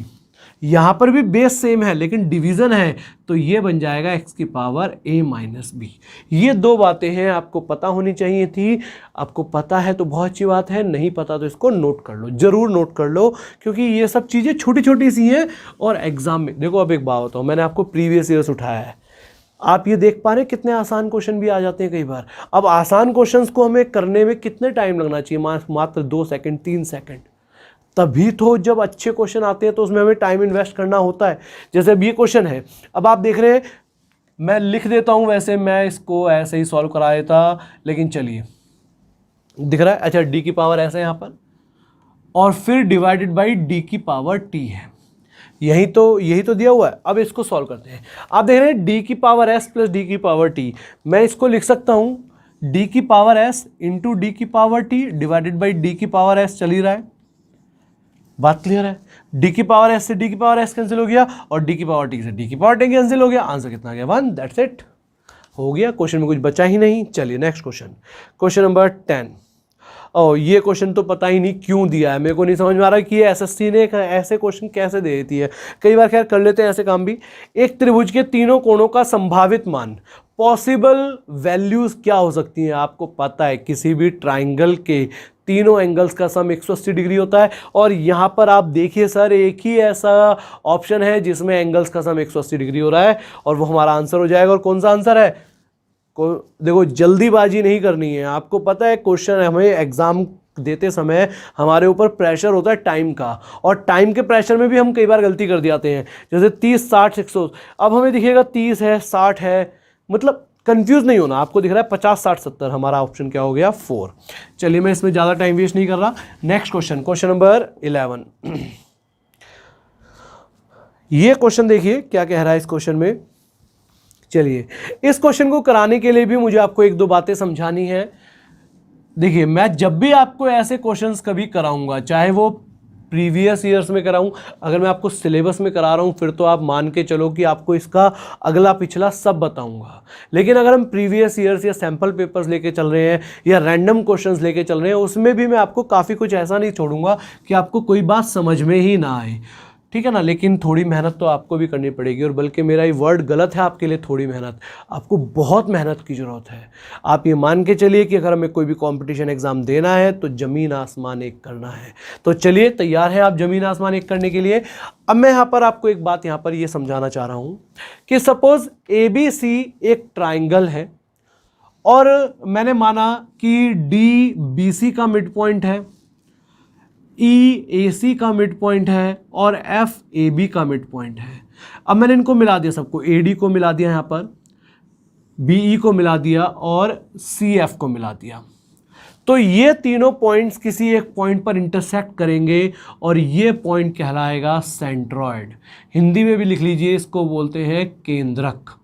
यहां पर भी बेस सेम है लेकिन डिवीजन है, तो ये बन जाएगा x की पावर a माइनस b। ये दो बातें हैं, आपको पता होनी चाहिए थी। आपको पता है तो बहुत अच्छी बात है, नहीं पता तो इसको नोट कर लो, जरूर नोट कर लो, क्योंकि ये सब चीज़ें छोटी छोटी सी हैं और एग्जाम में देखो। अब एक बात बताओ, मैंने आपको प्रीवियस ईयर्स उठाया है, आप ये देख पा रहे हैं कितने आसान क्वेश्चन भी आ जाते हैं कई बार। अब आसान क्वेश्चंस को हमें करने में कितने टाइम लगना चाहिए, मात्र 2 सेकंड 3 सेकंड, तभी तो जब अच्छे क्वेश्चन आते हैं तो उसमें हमें टाइम इन्वेस्ट करना होता है। जैसे अब ये क्वेश्चन है, अब आप देख रहे हैं मैं लिख देता हूं, वैसे मैं इसको ऐसे ही सॉल्व करा देता, लेकिन चलिए दिख रहा है। अच्छा, डी की पावर ऐसे यहां पर, और फिर डिवाइडेड बाई डी की पावर टी है, यही तो दिया हुआ है। अब इसको सॉल्व करते हैं। आप देख रहे हैं डी की पावर एस प्लस डी की पावर टी, मैं इसको लिख सकता हूं डी की पावर एस इंटू डी की power T divided by D की पावर एस। चल ही रहा है, बात क्लियर है। डी की पावर एस से डी की पावर एस कैंसिल हो गया, और डी की पावर टी से डी की पावर टी कैंसिल हो गया। आंसर कितना आ गया, 1। दैट्स इट, हो गया। क्वेश्चन में कुछ बचा ही नहीं। चलिए नेक्स्ट क्वेश्चन, क्वेश्चन नंबर 10। ये क्वेश्चन तो पता ही नहीं क्यों दिया है, मेरे को नहीं समझ में आ रहा कि एसएससी ने ऐसे क्वेश्चन कैसे दे देती है। कई बार खैर कर लेते हैं ऐसे काम भी। एक त्रिभुज के तीनों कोणों का संभावित मान, पॉसिबल वैल्यूज क्या हो सकती हैं। आपको पता है किसी भी ट्राइंगल के तीनों एंगल्स का सम 180 डिग्री होता है, और यहां पर आप देखिए सर एक ही ऐसा ऑप्शन है जिसमें एंगल्स का सम 180 डिग्री हो रहा है, और वो हमारा आंसर हो जाएगा। और कौन सा आंसर है, देखो जल्दीबाजी नहीं करनी है। आपको पता है क्वेश्चन हमें एग्जाम देते समय हमारे ऊपर प्रेशर होता है टाइम का, और टाइम के प्रेशर में भी हम कई बार गलती कर जाते हैं। जैसे 30 60 100, अब हमें दिखेगा 30 है 60 है, मतलब कंफ्यूज नहीं होना। आपको दिख रहा है 50 60 70, हमारा ऑप्शन क्या हो गया 4। चलिए मैं इसमें ज़्यादा टाइम वेस्ट नहीं कर रहा। Next question, question number 11। ये क्वेश्चन देखिए क्या कह रहा है इस क्वेश्चन में। चलिए इस क्वेश्चन को कराने के लिए भी मुझे आपको एक दो बातें समझानी है। देखिए मैं जब भी आपको ऐसे क्वेश्चंस कभी कराऊंगा, चाहे वो प्रीवियस ईयर्स में कराऊं, अगर मैं आपको सिलेबस में करा रहा हूं फिर तो आप मान के चलो कि आपको इसका अगला पिछला सब बताऊंगा। लेकिन अगर हम प्रीवियस ईयर्स या सैंपल पेपर्स लेके चल रहे हैं या रैंडम क्वेश्चंस लेके चल रहे हैं, उसमें भी मैं आपको काफ़ी कुछ ऐसा नहीं छोड़ूंगा कि आपको कोई बात समझ में ही ना आए, ठीक है ना। लेकिन थोड़ी मेहनत तो आपको भी करनी पड़ेगी, और बल्कि मेरा ये वर्ड गलत है आपके लिए, थोड़ी मेहनत, आपको बहुत मेहनत की ज़रूरत है। आप ये मान के चलिए कि अगर हमें कोई भी कंपटीशन एग्ज़ाम देना है तो ज़मीन आसमान एक करना है। तो चलिए तैयार हैं आप ज़मीन आसमान एक करने के लिए। अब मैं यहाँ पर आपको एक बात यहाँ पर ये समझाना चाह रहा हूँ कि सपोज़ ABC एक ट्राइंगल है, और मैंने माना कि DBC का मिड पॉइंट है, EAC का मिड पॉइंट है, और FAB का मिड पॉइंट है। अब मैंने इनको मिला दिया, सबको AD को मिला दिया यहाँ पर, BE को मिला दिया, और CF को मिला दिया। तो ये तीनों पॉइंट्स किसी एक पॉइंट पर इंटरसेक्ट करेंगे, और ये पॉइंट कहलाएगा सेंट्रॉयड। हिंदी में भी लिख लीजिए, इसको बोलते हैं केंद्रक,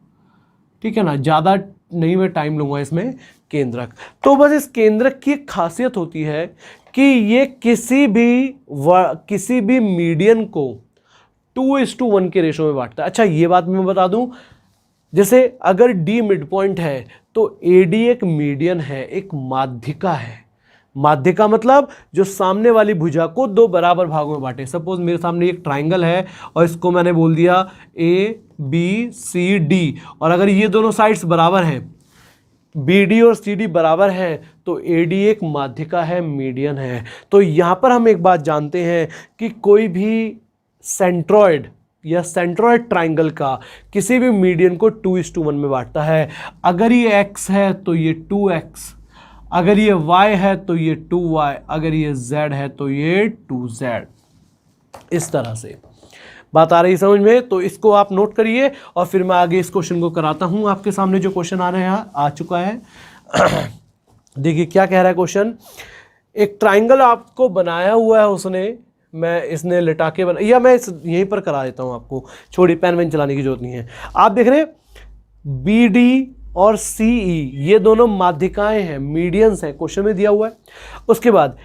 ठीक है ना। ज़्यादा नहीं मैं टाइम लूँगा इसमें, केंद्रक। तो बस इस केंद्रक की एक खासियत होती है कि ये किसी भी मीडियन को 2:1 के रेशो में बांटता है। अच्छा ये बात मैं बता दूं, जैसे अगर D मिड पॉइंट है तो AD एक मीडियन है, एक माध्यिका है। माध्यिका मतलब जो सामने वाली भुजा को दो बराबर भागों में बांटे। सपोज मेरे सामने एक ट्राइंगल है और इसको मैंने बोल दिया ABCD, और अगर ये दोनों साइड्स बराबर हैं, BD और CD बराबर है, तो AD एक माध्यिका है, मीडियन है। तो यहाँ पर हम एक बात जानते हैं कि कोई भी सेंट्रॉयड या सेंट्रोइड ट्राइंगल का किसी भी मीडियन को 2:1 में बांटता है। अगर ये x है तो ये 2x, अगर ये y है तो ये 2y, अगर ये z है तो ये 2z। इस तरह से बात आ रही समझ में? तो इसको आप नोट करिए और फिर मैं आगे इस क्वेश्चन को कराता हूं। आपके सामने जो क्वेश्चन आ चुका है देखिए क्या कह रहा है क्वेश्चन। एक ट्राइंगल आपको बनाया हुआ है उसने, इसने लिटा के बना, या मैं यहीं पर करा देता हूं आपको, छोड़ी पेन वेन चलाने की जरूरत नहीं है। आप देख रहे हैं BD और CE ये दोनों माध्यिकाएं हैं, मीडियंस हैं, क्वेश्चन में दिया हुआ है। उसके बाद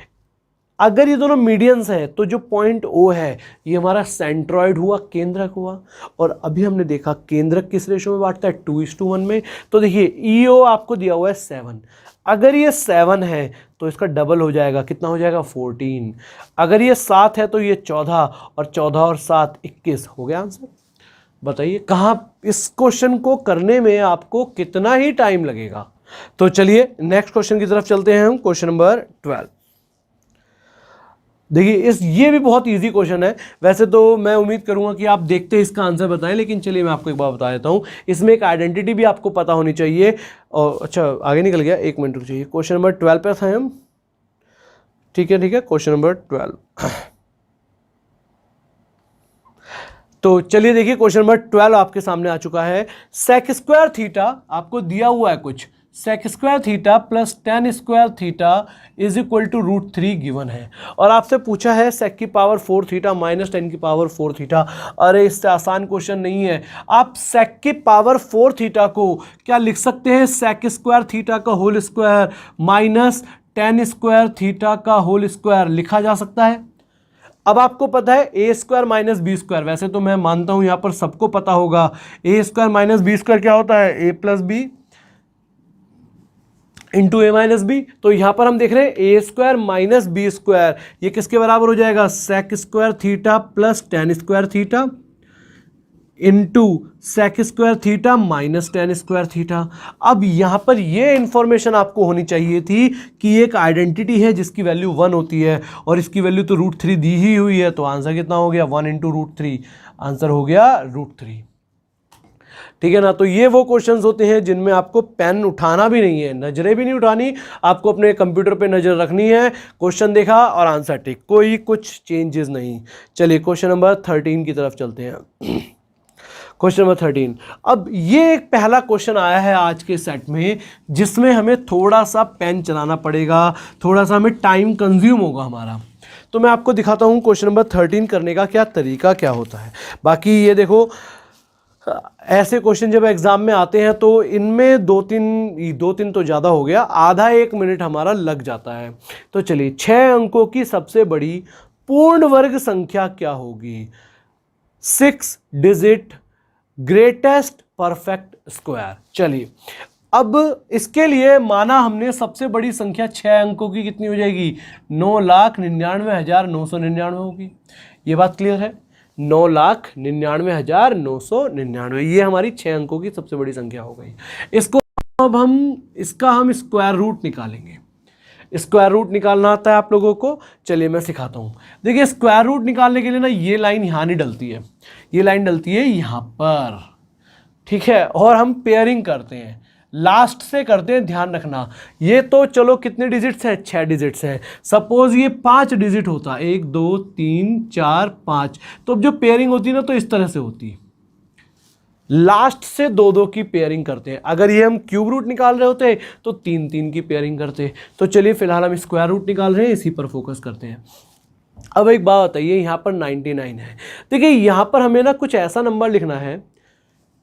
अगर ये दोनों मीडियंस हैं तो जो पॉइंट O है ये हमारा सेंट्रॉइड हुआ, केंद्रक हुआ। और अभी हमने देखा केंद्रक किस रेशो में बांटता है, 2:1 में। तो देखिए EO आपको दिया हुआ है 7, अगर ये 7 है तो इसका डबल हो जाएगा, कितना हो जाएगा 14। अगर ये 7 है तो ये 14, और 14 और 7 21 हो गया आंसर। बताइए कहाँ इस क्वेश्चन को करने में आपको कितना ही टाइम लगेगा। तो चलिए नेक्स्ट क्वेश्चन की तरफ चलते हैं हम, क्वेश्चन नंबर 12। देखिए ये भी बहुत इजी क्वेश्चन है। वैसे तो मैं उम्मीद करूंगा कि आप देखते ही इसका आंसर बताएं, लेकिन चलिए मैं आपको एक बार बता देता हूं। इसमें एक आइडेंटिटी भी आपको पता होनी चाहिए। और अच्छा आगे निकल गया, 1 मिनट रुक जाइए। क्वेश्चन नंबर 12 पे थे हम, ठीक है क्वेश्चन नंबर 12। तो चलिए देखिए क्वेश्चन नंबर 12 आपके सामने आ चुका है। सेक स्क्वायर थीटा आपको दिया हुआ है कुछ, sec square theta plus tan square theta is equal to √3 given है। और आपसे पूछा है सेक की पावर 4 थीटा माइनस 10 की पावर 4 थीटा। अरे इससे आसान क्वेश्चन नहीं है। आप सेक की पावर 4 थीटा को क्या लिख सकते हैं, सेक स्क्वायर थीटा का whole square minus 10 square theta का होल स्क्वायर लिखा जा सकता है। अब आपको पता है A square minus B square, वैसे तो मैं मानता हूं यहां पर सबको पता होगा A square minus B square क्या होता है, A plus B into A minus B. तो यहां पर हम देख रहे हैं A square minus B square, ये किसके बराबर हो जाएगा, sec square theta plus tan square theta into sec square theta minus tan square theta. अब यहां पर ये इंफॉर्मेशन आपको होनी चाहिए थी कि एक आइडेंटिटी है जिसकी वैल्यू 1 होती है और इसकी वैल्यू तो √3 दी ही हुई है। तो आंसर कितना हो गया, 1 इंटू √3, आंसर हो गया √3। ठीक है ना। तो ये वो क्वेश्चंस होते हैं जिनमें आपको पेन उठाना भी नहीं है, नजरें भी नहीं उठानी, आपको अपने कंप्यूटर पे नजर रखनी है। क्वेश्चन देखा और आंसर ठीक, कोई कुछ चेंजेस नहीं। चलिए क्वेश्चन नंबर 13 की तरफ चलते हैं। Question number 13। अब ये एक पहला क्वेश्चन आया है आज के सेट में जिसमें हमें थोड़ा सा पेन चलाना पड़ेगा, थोड़ा सा हमें टाइम कंज्यूम होगा हमारा। तो मैं आपको दिखाता हूँ क्वेश्चन नंबर 13 करने का क्या तरीका क्या होता है। बाकी ये देखो ऐसे क्वेश्चन जब एग्जाम में आते हैं तो इनमें दो तीन तो ज़्यादा हो गया, आधा 1 मिनट हमारा लग जाता है। तो चलिए 6 अंकों की सबसे बड़ी पूर्ण वर्ग संख्या क्या होगी, 6 डिजिट ग्रेटेस्ट परफेक्ट स्क्वायर। चलिए अब इसके लिए माना हमने सबसे बड़ी संख्या 6 अंकों की कितनी हो जाएगी, 9,99,999 होगी। ये बात क्लियर है, 9,99,999 ये हमारी 6 अंकों की सबसे बड़ी संख्या हो गई। इसको अब इसका हम स्क्वायर रूट निकालेंगे। स्क्वायर रूट निकालना आता है आप लोगों को, चलिए मैं सिखाता हूं। देखिए स्क्वायर रूट निकालने के लिए ना ये लाइन यहां नहीं डलती है, ये लाइन डलती है यहां पर, ठीक है। और हम पेयरिंग करते हैं, लास्ट से करते हैं, ध्यान रखना। ये तो चलो कितने डिजिट्स हैं, 6 डिजिट्स हैं। सपोज ये 5 डिजिट होता, 1 2 3 4 5, तो अब जो पेयरिंग होती है ना तो इस तरह से होती है, लास्ट से 2-2 की पेयरिंग करते हैं। अगर ये हम क्यूब रूट निकाल रहे होते तो 3-3 की पेयरिंग करते। तो चलिए फिलहाल हम स्क्वायर रूट निकाल रहे हैं, इसी पर फोकस करते हैं। अब एक बात बताइए, यहाँ पर 99 है। देखिए यहाँ पर हमें ना कुछ ऐसा नंबर लिखना है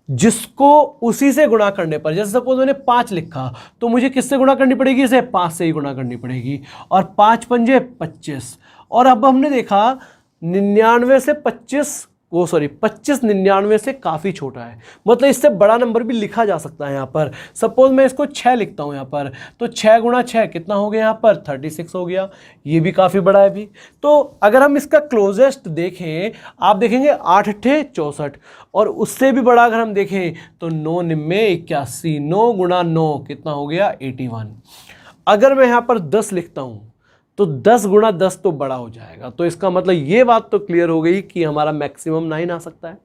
जिसको उसी से गुणा करने पर, जैसे सपोज मैंने 5 लिखा तो मुझे किससे गुणा करनी पड़ेगी, इसे 5 से ही गुणा करनी पड़ेगी। और 5 पंजे 25। और अब हमने देखा 99 से 25 99 से काफ़ी छोटा है, मतलब इससे बड़ा नंबर भी लिखा जा सकता है। यहाँ पर सपोज मैं इसको 6 लिखता हूँ यहाँ पर, तो 6 गुणा 6 कितना हो गया, यहाँ पर 36 हो गया। ये भी काफ़ी बड़ा है भी। तो अगर हम इसका क्लोजेस्ट देखें, आप देखेंगे 8 8 64, और उससे भी बड़ा अगर हम देखें तो 9 9 81, 9 गुणा 9 कितना हो गया 81। अगर मैं यहाँ पर 10 लिखता हूँ तो 10 गुणा 10 तो बड़ा हो जाएगा। तो इसका मतलब ये बात तो क्लियर हो गई कि हमारा मैक्सिमम 9 आ सकता है।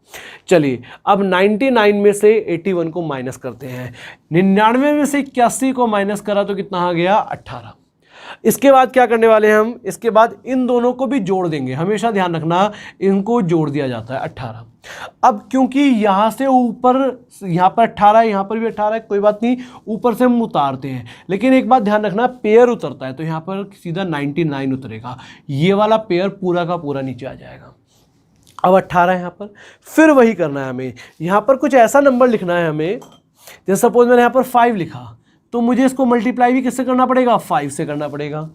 चलिए अब 99 में से 81 को माइनस करते हैं। 99 में से 81 को माइनस करा तो कितना आ गया 18। इसके बाद क्या करने वाले हैं हम, इसके बाद इन दोनों को भी जोड़ देंगे। हमेशा ध्यान रखना इनको जोड़ दिया जाता है 18। अब क्योंकि यहां से ऊपर, यहां पर 18 है, यहां पर भी 18 है, कोई बात नहीं, ऊपर से हम उतारते हैं। लेकिन एक बात ध्यान रखना, पेयर उतरता है तो यहां पर सीधा 99 उतरेगा, ये वाला पेयर पूरा का पूरा नीचे आ जाएगा। अब 18 यहां पर, फिर वही करना है हमें, यहां पर कुछ ऐसा नंबर लिखना है हमें, जैसे सपोज मैंने यहां पर 5 लिखा, तो मुझे इसको मल्टीप्लाई भी किससे करना पड़ेगा, 5 से करना पड़ेगा।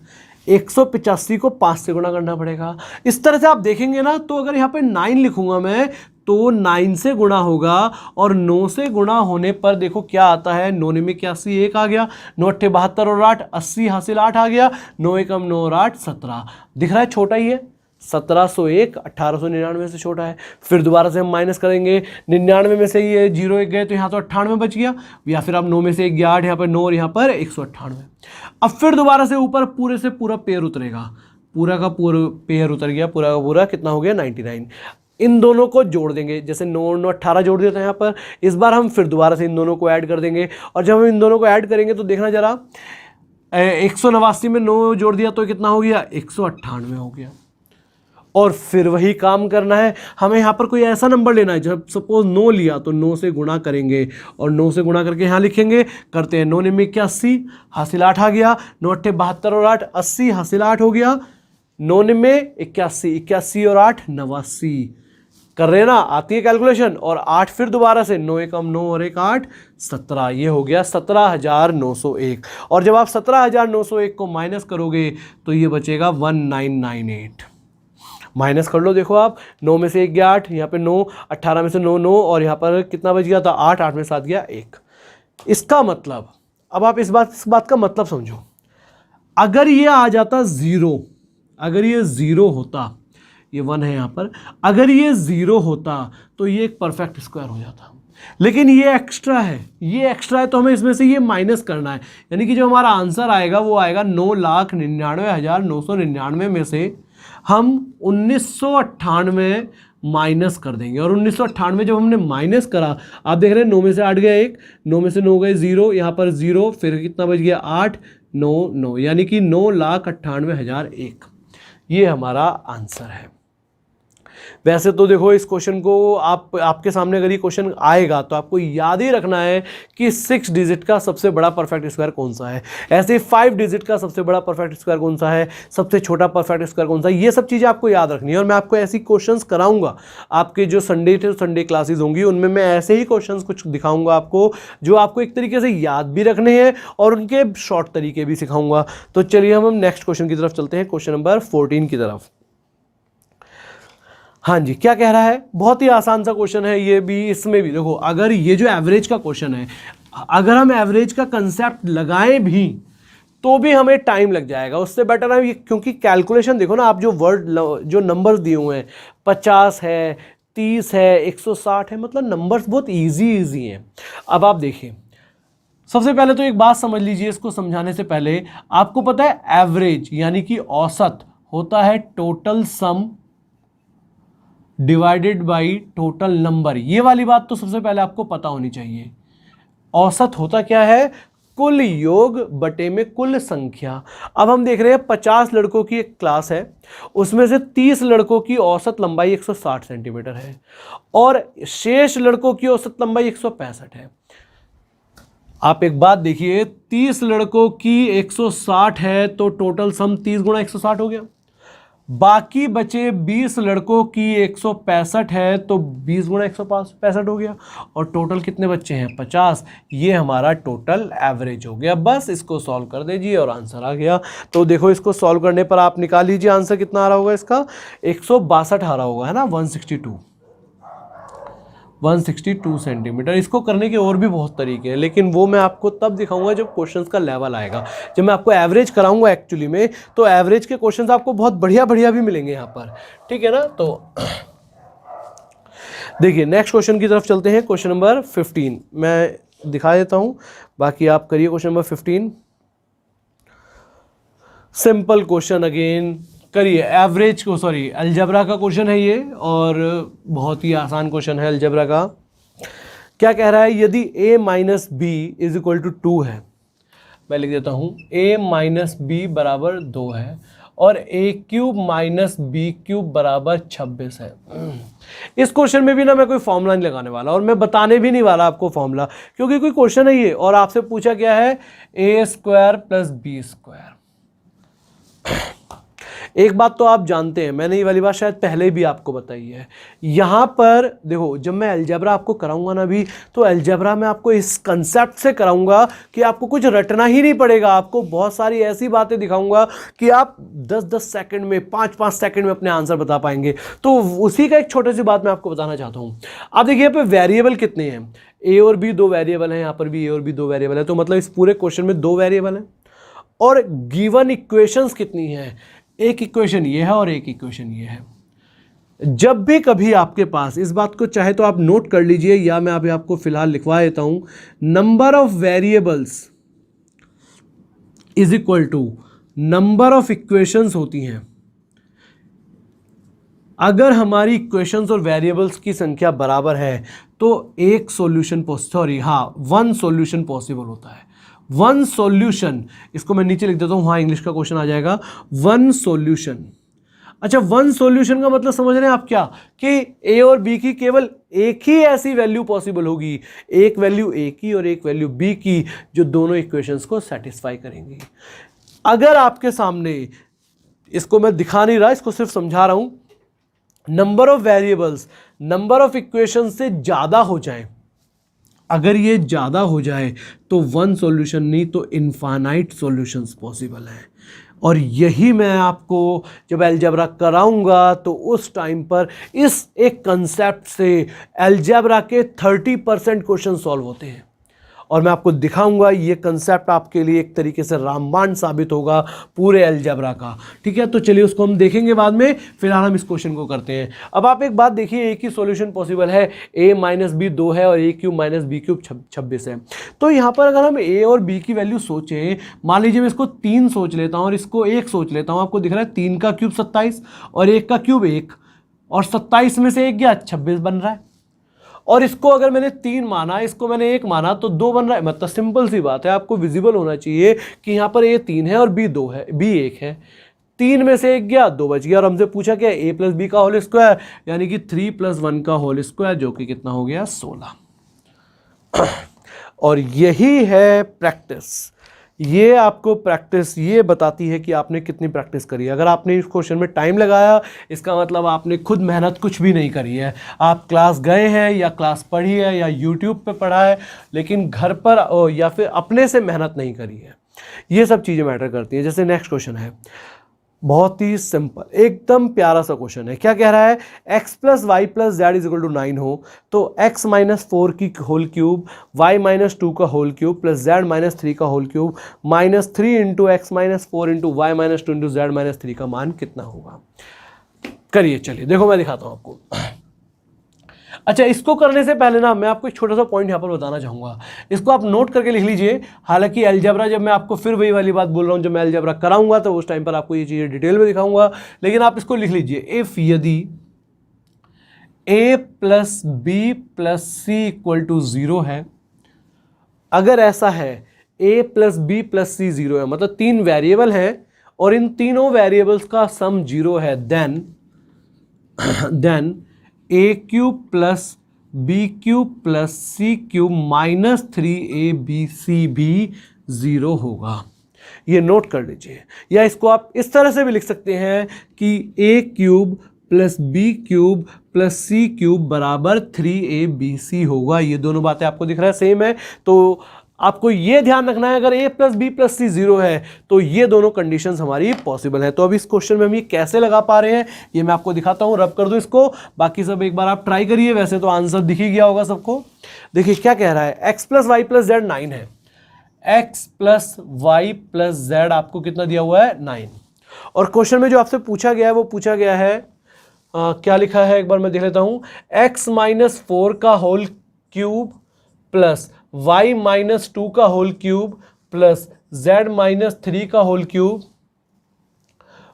185 को 5 से गुणा करना पड़ेगा। इस तरह से आप देखेंगे ना, तो अगर यहाँ पे 9 लिखूंगा मैं तो 9 से गुणा होगा, और 9 से गुणा होने पर देखो क्या आता है, 9 में 81 1 आ गया, 9 8 72 और 8 80 हासिल 8 आ गया, 9 एकम 9 और 8 17। दिख रहा है छोटा ही है, 1701 1899 से छोटा है। फिर दोबारा से हम माइनस करेंगे, 99 में से ये 0 1 गए तो यहाँ तो 98 बच गया, या फिर आप 9 में से 1 गया 8, यहाँ पर 9 और यहाँ पर 198। अब फिर दोबारा से ऊपर पूरे से पूरा पेयर उतरेगा, पूरा का पूरा पेयर उतर गया, पूरा का पूरा कितना हो गया 99। इन दोनों को जोड़ देंगे, जैसे 9 और 9 18 जोड़ दिया था यहाँ पर, इस बार हम फिर दोबारा से इन दोनों को ऐड कर देंगे। और जब हम इन दोनों को ऐड करेंगे तो देखना जरा, 189 में 9 जोड़ दिया तो कितना हो गया 198 हो गया। और फिर वही काम करना है हमें, यहाँ पर कोई ऐसा नंबर लेना है, जब सपोज 9 लिया तो 9 से गुणा करेंगे, और 9 से गुणा करके यहाँ लिखेंगे, करते हैं 9 में 81 हासिल 8 आ गया, 9 8 72 और 8 80 हासिल 8 हो गया, 9 में 81 81 और 8 89 कर रहे हैं ना, आती है कैलकुलेशन। और 8 फिर दोबारा से 9 एकम 9 और 1 8 17, ये हो गया 17,901। और जब आप 17,901 को माइनस करोगे तो ये बचेगा 1998। माइनस कर लो, देखो आप, 9 में से 1 गया 8, यहाँ पे 9, 18 में से 9 9, और यहाँ पर कितना बच गया था 8, 8 में 7 गया 1। इसका मतलब, अब आप इस बात का मतलब समझो, अगर ये आ जाता 0, अगर ये 0 होता, ये 1 है यहाँ पर, अगर ये 0 होता तो ये एक परफेक्ट स्क्वायर हो जाता। लेकिन ये एक्स्ट्रा है, ये एक्स्ट्रा है, तो हमें इसमें से ये माइनस करना है। यानी कि जो हमारा आंसर आएगा वो आएगा 9,99,999 में से हम 1998 माइनस कर देंगे। और 1998 जब हमने माइनस करा, आप देख रहे हैं 9 में से 8 गया 1, 9 में से 9 गए 0, यहाँ पर 0, फिर कितना बच गया 8 9 9, यानी कि 9,98,001। ये हमारा आंसर है। वैसे तो देखो इस क्वेश्चन को आपके सामने अगर ये क्वेश्चन आएगा तो आपको याद ही रखना है कि 6 डिजिट का सबसे बड़ा परफेक्ट स्क्वायर कौन सा है, ऐसे 5 डिजिट का सबसे बड़ा परफेक्ट स्क्वायर कौन सा है, सबसे छोटा परफेक्ट स्क्वायर कौन सा है, ये सब चीज़ें आपको याद रखनी है। और मैं आपको ऐसी क्वेश्चंस कराऊंगा, आपके जो संडे क्लासेज होंगी उनमें मैं ऐसे ही क्वेश्चंस कुछ दिखाऊंगा आपको, जो आपको एक तरीके से याद भी रखने हैं और उनके शॉर्ट तरीके भी सिखाऊंगा। तो चलिए हम नेक्स्ट क्वेश्चन की तरफ चलते हैं, क्वेश्चन नंबर 14 की तरफ। हाँ जी, क्या कह रहा है, बहुत ही आसान सा क्वेश्चन है ये भी। इसमें भी देखो, अगर ये जो एवरेज का क्वेश्चन है, अगर हम एवरेज का कंसेप्ट लगाएं भी तो भी हमें टाइम लग जाएगा, उससे बेटर है ये, क्योंकि कैलकुलेशन देखो ना, आप जो नंबर्स दिए हुए हैं, 50 है, 30 है, 160 है, मतलब नंबर्स बहुत ईजी हैं। अब आप देखिए, सबसे पहले तो एक बात समझ लीजिए, इसको समझाने से पहले, आपको पता है एवरेज यानी कि औसत होता है total sum divided by total number. ये वाली बात तो सबसे पहले आपको पता होनी चाहिए। औसत होता क्या है, कुल योग बटे में कुल संख्या। अब हम देख रहे हैं 50 लड़कों की एक क्लास है, उसमें से 30 लड़कों की औसत लंबाई 160 सेंटीमीटर है और शेष लड़कों की औसत लंबाई 165 है। आप एक बात देखिए, 30 लड़कों की 160 है तो टोटल सम 30 गुणा 160 हो गया। बाकी बचे 20 लड़कों की 165 है तो 20 गुणा 165 हो गया। और टोटल कितने बच्चे हैं 50। ये हमारा टोटल एवरेज हो गया। बस इसको सॉल्व कर दीजिए और आंसर आ गया। तो देखो, इसको सॉल्व करने पर आप निकाल लीजिए आंसर कितना आ रहा होगा इसका, 162 आ रहा होगा, है ना, 162 सेंटीमीटर। इसको करने के और भी बहुत तरीके हैं, लेकिन वो मैं आपको तब दिखाऊंगा जब क्वेश्चंस का लेवल आएगा। जब मैं आपको एवरेज कराऊंगा एक्चुअली में, तो एवरेज के क्वेश्चंस आपको बहुत बढ़िया भी मिलेंगे यहाँ पर, ठीक है ना। तो देखिए, नेक्स्ट क्वेश्चन की तरफ चलते हैं। क्वेश्चन नंबर 15 मैं दिखा देता हूँ, बाकी आप करिए question number 15। Simple question again करिए, एवरेज को सॉरी अलजेब्रा का क्वेश्चन है ये, और बहुत ही आसान क्वेश्चन है अलजेब्रा का। क्या कह रहा है, यदि a minus B is equal to 2 है, मैं लिख देता हूं a माइनस बी बराबर 2 है और a cube minus B cube बराबर 26 है। इस क्वेश्चन में भी ना मैं कोई फॉर्मूला नहीं लगाने वाला और मैं बताने भी नहीं वाला आपको फॉर्मूला, क्योंकि कोई क्वेश्चन है ये और आपसे पूछा क्या है a square plus B square. एक बात तो आप जानते हैं, मैंने ये वाली बात शायद पहले भी आपको बताई है, यहाँ पर देखो जब मैं अलजेब्रा आपको कराऊंगा ना भी, तो अलजेब्रा में आपको इस कंसेप्ट से कराऊंगा कि आपको कुछ रटना ही नहीं पड़ेगा, आपको बहुत सारी ऐसी बातें दिखाऊंगा कि आप 10-10 सेकंड में 5-5 सेकंड में अपने आंसर बता पाएंगे। तो उसी का एक छोटी सी बात मैं आपको बताना चाहता हूँ। आप देखिए यहाँ पे वेरिएबल कितने हैं, ए और बी 2 वेरिएबल हैं, यहाँ पर भी ए और बी 2 वेरिएबल है, तो मतलब इस पूरे क्वेश्चन में 2 वेरिएबल हैं। और गिवन इक्वेशंस कितनी हैं, एक इक्वेशन ये है और एक इक्वेशन ये है। जब भी कभी आपके पास, इस बात को चाहे तो आप नोट कर लीजिए या मैं अभी आपको फिलहाल लिखवा देता हूं, number of variables is equal to number of equations होती हैं। अगर हमारी इक्वेशंस और वेरिएबल्स की संख्या बराबर है तो एक सॉल्यूशन वन सॉल्यूशन पॉसिबल होता है। वन सॉल्यूशन, इसको मैं नीचे लिख देता हूं, वहां इंग्लिश का क्वेश्चन आ जाएगा, वन सॉल्यूशन। अच्छा, वन सॉल्यूशन का मतलब समझ रहे हैं आप क्या, कि ए और बी की केवल एक ही ऐसी वैल्यू पॉसिबल होगी, एक वैल्यू ए की और एक वैल्यू बी की, जो दोनों इक्वेशंस को सेटिस्फाई करेंगी। अगर आपके सामने, इसको मैं दिखा नहीं रहा, इसको सिर्फ समझा रहा हूं, number of variables number of equation से ज्यादा हो जाए, अगर ये ज़्यादा हो जाए तो वन सॉल्यूशन नहीं तो इनफाइनाइट सॉल्यूशंस पॉसिबल हैं। और यही मैं आपको जब अलजेब्रा कराऊंगा तो उस टाइम पर इस एक कंसेप्ट से अलजेब्रा के 30% क्वेश्चन सॉल्व होते हैं, और मैं आपको दिखाऊंगा ये कंसेप्ट आपके लिए एक तरीके से रामबाण साबित होगा पूरे अलजेब्रा का। ठीक है, तो चलिए उसको हम देखेंगे बाद में, फिलहाल हम इस क्वेश्चन को करते हैं। अब आप एक बात देखिए, एक ही सॉल्यूशन पॉसिबल है, a माइनस बी 2 है और a cube minus B cube 26 है। तो यहाँ पर अगर हम a और b की वैल्यू सोचें, मान लीजिए मैं इसको 3 सोच लेता हूँ और इसको 1 सोच लेता हूँ, आपको दिख रहा है 3 का क्यूब 27 और 1 का क्यूब 1, और 27 में से 1 गया 26 बन रहा है। और इसको अगर मैंने 3 माना, इसको मैंने 1 माना, तो 2 बन रहा है। मतलब सिंपल सी बात है, आपको विजिबल होना चाहिए कि यहाँ पर a 3 है और b 2 है, b 1 है। 3 में से 1 गया, 2 बच गया, और हमसे पूछा क्या, a प्लस बी का होल स्क्वायर, यानी कि 3 + 1 का होल स्क्वायर, जो कि कितना हो गया 16। और यही है प्रैक्टिस, ये आपको प्रैक्टिस ये बताती है कि आपने कितनी प्रैक्टिस करी है। अगर आपने इस क्वेश्चन में टाइम लगाया, इसका मतलब आपने खुद मेहनत कुछ भी नहीं करी है। आप क्लास गए हैं या क्लास पढ़ी है या यूट्यूब पे पढ़ा है, लेकिन घर पर या फिर अपने से मेहनत नहीं करी है। ये सब चीज़ें मैटर करती हैं। जैसे नेक्स्ट क्वेश्चन है, बहुत ही सिंपल, एकदम प्यारा सा क्वेश्चन है। क्या कह रहा है, x plus Y plus Z is equal to 9 हो तो x माइनस 4 की होल क्यूब, y माइनस 2 का whole cube plus z minus 3 का whole cube minus 3 into x minus 4 into y minus 2 into z minus 3 का मान कितना होगा। करिए, चलिए देखो मैं दिखाता हूँ आपको। अच्छा, इसको करने से पहले ना मैं आपको एक छोटा सा पॉइंट यहाँ पर बताना चाहूँगा, इसको आप नोट करके लिख लीजिए। हालांकि अलजेब्रा, जब मैं आपको फिर वही वाली बात बोल रहा हूँ, जब मैं अलजेब्रा कराऊंगा तो उस टाइम पर आपको ये चीज़ें डिटेल में दिखाऊंगा, लेकिन आप इसको लिख लीजिए। इफ यदि a plus b plus c equal to 0 है, अगर ऐसा है a plus b plus c 0 है, मतलब 3 वेरिएबल हैं और इन तीनों वेरिएबल्स का सम 0 है, then a cube plus b cube plus c cube minus 3abc भी 0 होगा। ये नोट कर लीजिए, या इसको आप इस तरह से भी लिख सकते हैं कि a cube plus b cube plus c cube बराबर 3abc होगा। ये दोनों बातें आपको दिख रहा है सेम है, तो आपको ये ध्यान रखना है, अगर a plus b plus c 0 है तो ये दोनों कंडीशंस हमारी पॉसिबल है। तो अब इस क्वेश्चन में हम ये कैसे लगा पा रहे हैं, ये मैं आपको दिखाता हूं। रब कर दो इसको, बाकी सब एक बार आप ट्राई करिए, वैसे तो आंसर दिख ही गया होगा सबको। देखिए क्या कह रहा है, x plus Y plus z 9 है, x plus Y plus z आपको कितना दिया हुआ है, 9। और क्वेश्चन में जो आपसे पूछा गया है वो पूछा गया है, क्या लिखा है एक बार मैं देख लेता हूं, x माइनस 4 का whole cube plus y minus 2 का whole cube plus z minus 3 का होल क्यूब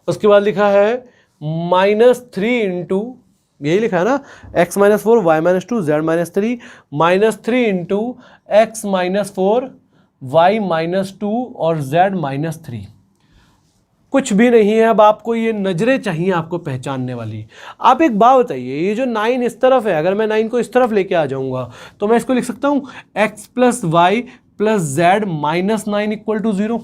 उसके बाद लिखा है -3 इंटू, यही लिखा है ना, x-4 y-2 z-3 -3 into x-4 y-2 और z-3। कुछ भी नहीं है। अब आपको ये नजरें चाहिए आपको पहचानने वाली। आप एक बात बताइए, ये जो 9 इस तरफ है, अगर मैं 9 को इस तरफ लेके आ जाऊंगा तो मैं इसको लिख सकता हूं x + y + z -9 = 0,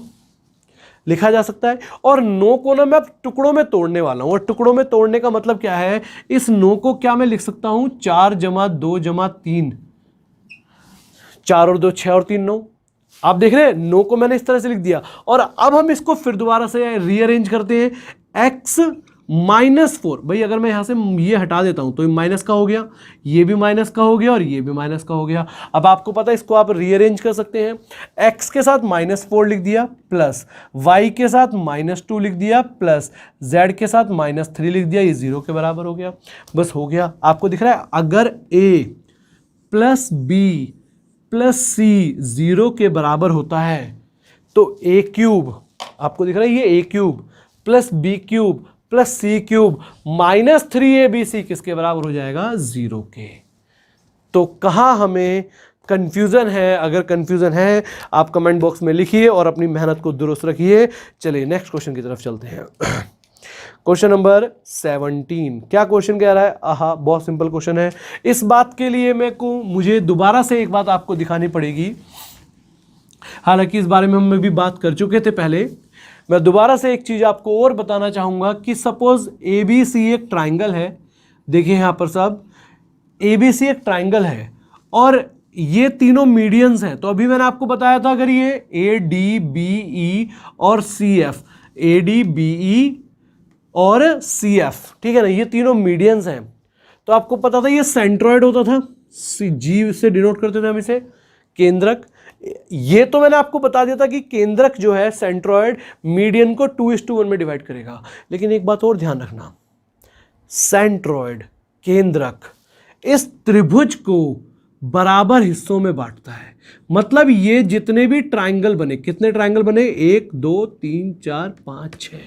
लिखा जा सकता है। और 9 को ना मैं अब टुकड़ों में तोड़ने वाला हूं, और टुकड़ों में तोड़ने का मतलब क्या है, इस 9 को क्या मैं लिख सकता हूं 4 + 2 + 3, 4 और 2 6 और 3 9। आप देख रहे हैं 9 को मैंने इस तरह से लिख दिया। और अब हम इसको फिर दोबारा से रीअरेंज करते हैं, x -4, भाई अगर मैं यहां से ये हटा देता हूं तो ये माइनस का हो गया, ये भी माइनस का हो गया और ये भी माइनस का हो गया। अब आपको पता है इसको आप रीअरेंज कर सकते हैं, x के साथ -4 लिख दिया प्लस y के साथ -2 लिख दिया प्लस z के साथ -3 लिख दिया, ये 0 के बराबर हो गया। बस हो गया। आपको दिख रहा है अगर a + b + c 0 के बराबर होता है तो a³ आपको दिख रहा है, ये a³ + b³ + c³ -3abc किसके बराबर हो जाएगा 0 के। तो कहाँ हमें कंफ्यूजन है? अगर कंफ्यूजन है आप कमेंट बॉक्स में लिखिए और अपनी मेहनत को दुरुस्त रखिए। चलिए नेक्स्ट क्वेश्चन की तरफ चलते हैं। Question number 17। क्या क्वेश्चन कह रहा है? आहा, बहुत सिंपल क्वेश्चन है। इस बात के लिए मुझे दोबारा से एक बात आपको दिखानी पड़ेगी, हालांकि इस बारे में हम भी बात कर चुके थे पहले। मैं दोबारा से एक चीज आपको और बताना चाहूंगा कि सपोज ABC एक ट्राइंगल है। देखिए यहां पर सब ABC एक ट्राइंगल है और ये तीनों मीडियंस हैं। तो अभी मैंने आपको बताया था अगर ये ADBE और CF, ADBE और CF, ठीक है ना, ये तीनों मीडियंस हैं। तो आपको पता था ये सेंट्रॉइड होता था, G से डिनोट करते थे हम इसे, केंद्रक। ये तो मैंने आपको बता दिया था कि केंद्रक जो है सेंट्रॉइड मीडियन को 2:1 में डिवाइड करेगा। लेकिन एक बात और ध्यान रखना, सेंट्रॉइड केंद्रक इस त्रिभुज को बराबर हिस्सों में बांटता है। मतलब ये जितने भी ट्राइंगल बने, कितने ट्राइंगल बने, 1 2 3 4 5 6,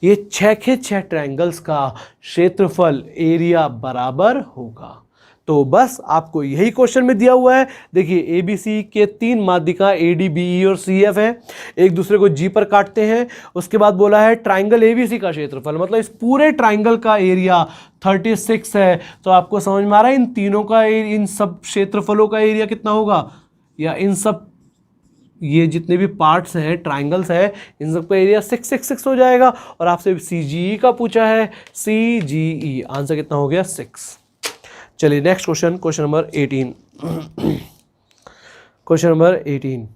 ये 6 के 6 ट्राइंगल्स का क्षेत्रफल एरिया बराबर होगा। तो बस आपको यही क्वेश्चन में दिया हुआ है। देखिए ABC के 3 माध्यिका ADBE और CF है, एक दूसरे को G पर काटते हैं। उसके बाद बोला है ट्राइंगल ABC का क्षेत्रफल, मतलब इस पूरे ट्राइंगल का एरिया 36 है। तो आपको समझ में आ रहा है इन तीनों का, इन सब क्षेत्रफलों का एरिया कितना होगा, या इन सब ये जितने भी पार्ट्स हैं, ट्राइंगल्स हैं, इन सब का एरिया 666 हो जाएगा। और आपसे CGE का पूछा है, CGE आंसर कितना हो गया 6। चलिए next question, question number 18। Question number 18,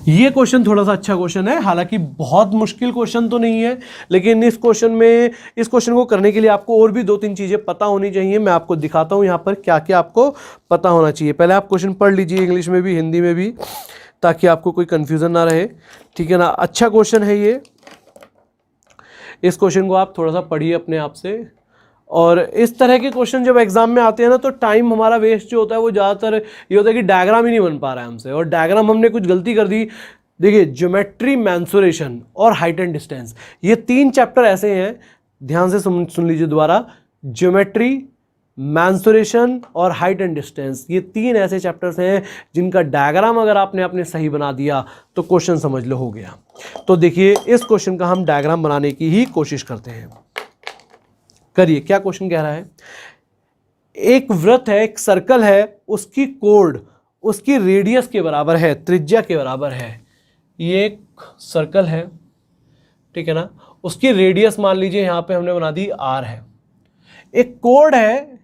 ये क्वेश्चन थोड़ा सा अच्छा क्वेश्चन है, हालांकि बहुत मुश्किल क्वेश्चन तो नहीं है, लेकिन इस क्वेश्चन को करने के लिए आपको और भी 2-3 चीजें पता होनी चाहिए। मैं आपको दिखाता हूं यहां पर क्या क्या आपको पता होना चाहिए। पहले आप क्वेश्चन पढ़ लीजिए, इंग्लिश में भी हिंदी में भी, ताकि आपको कोई कंफ्यूजन ना रहे, ठीक है ना। अच्छा क्वेश्चन है ये, इस क्वेश्चन को आप थोड़ा सा पढ़िए अपने आप से। और इस तरह के क्वेश्चन जब एग्जाम में आते हैं ना, तो टाइम हमारा वेस्ट जो होता है वो ज़्यादातर ये होता है कि डायग्राम ही नहीं बन पा रहा है हमसे, और डायग्राम हमने कुछ गलती कर दी। देखिए ज्योमेट्री, मेंसुरेशन और हाइट एंड डिस्टेंस, ये 3 चैप्टर ऐसे हैं, ध्यान से सुन लीजिए दोबारा। ज्योमेट्री, मेंसुरेशन और हाइट एंड डिस्टेंस, ये 3 ऐसे चैप्टर्स हैं जिनका डायग्राम अगर आपने सही बना दिया तो क्वेश्चन समझ लो हो गया। तो देखिए इस क्वेश्चन का हम डायग्राम बनाने की ही कोशिश करते हैं। करिए, क्या क्वेश्चन कह रहा है। एक वृत्त है, एक सर्कल है, उसकी कोण उसकी रेडियस के बराबर है, त्रिज्या के बराबर है। ये एक सर्कल है, ठीक है ना, उसकी रेडियस मान लीजिए यहां पे हमने बना दी r है। एक कोण है,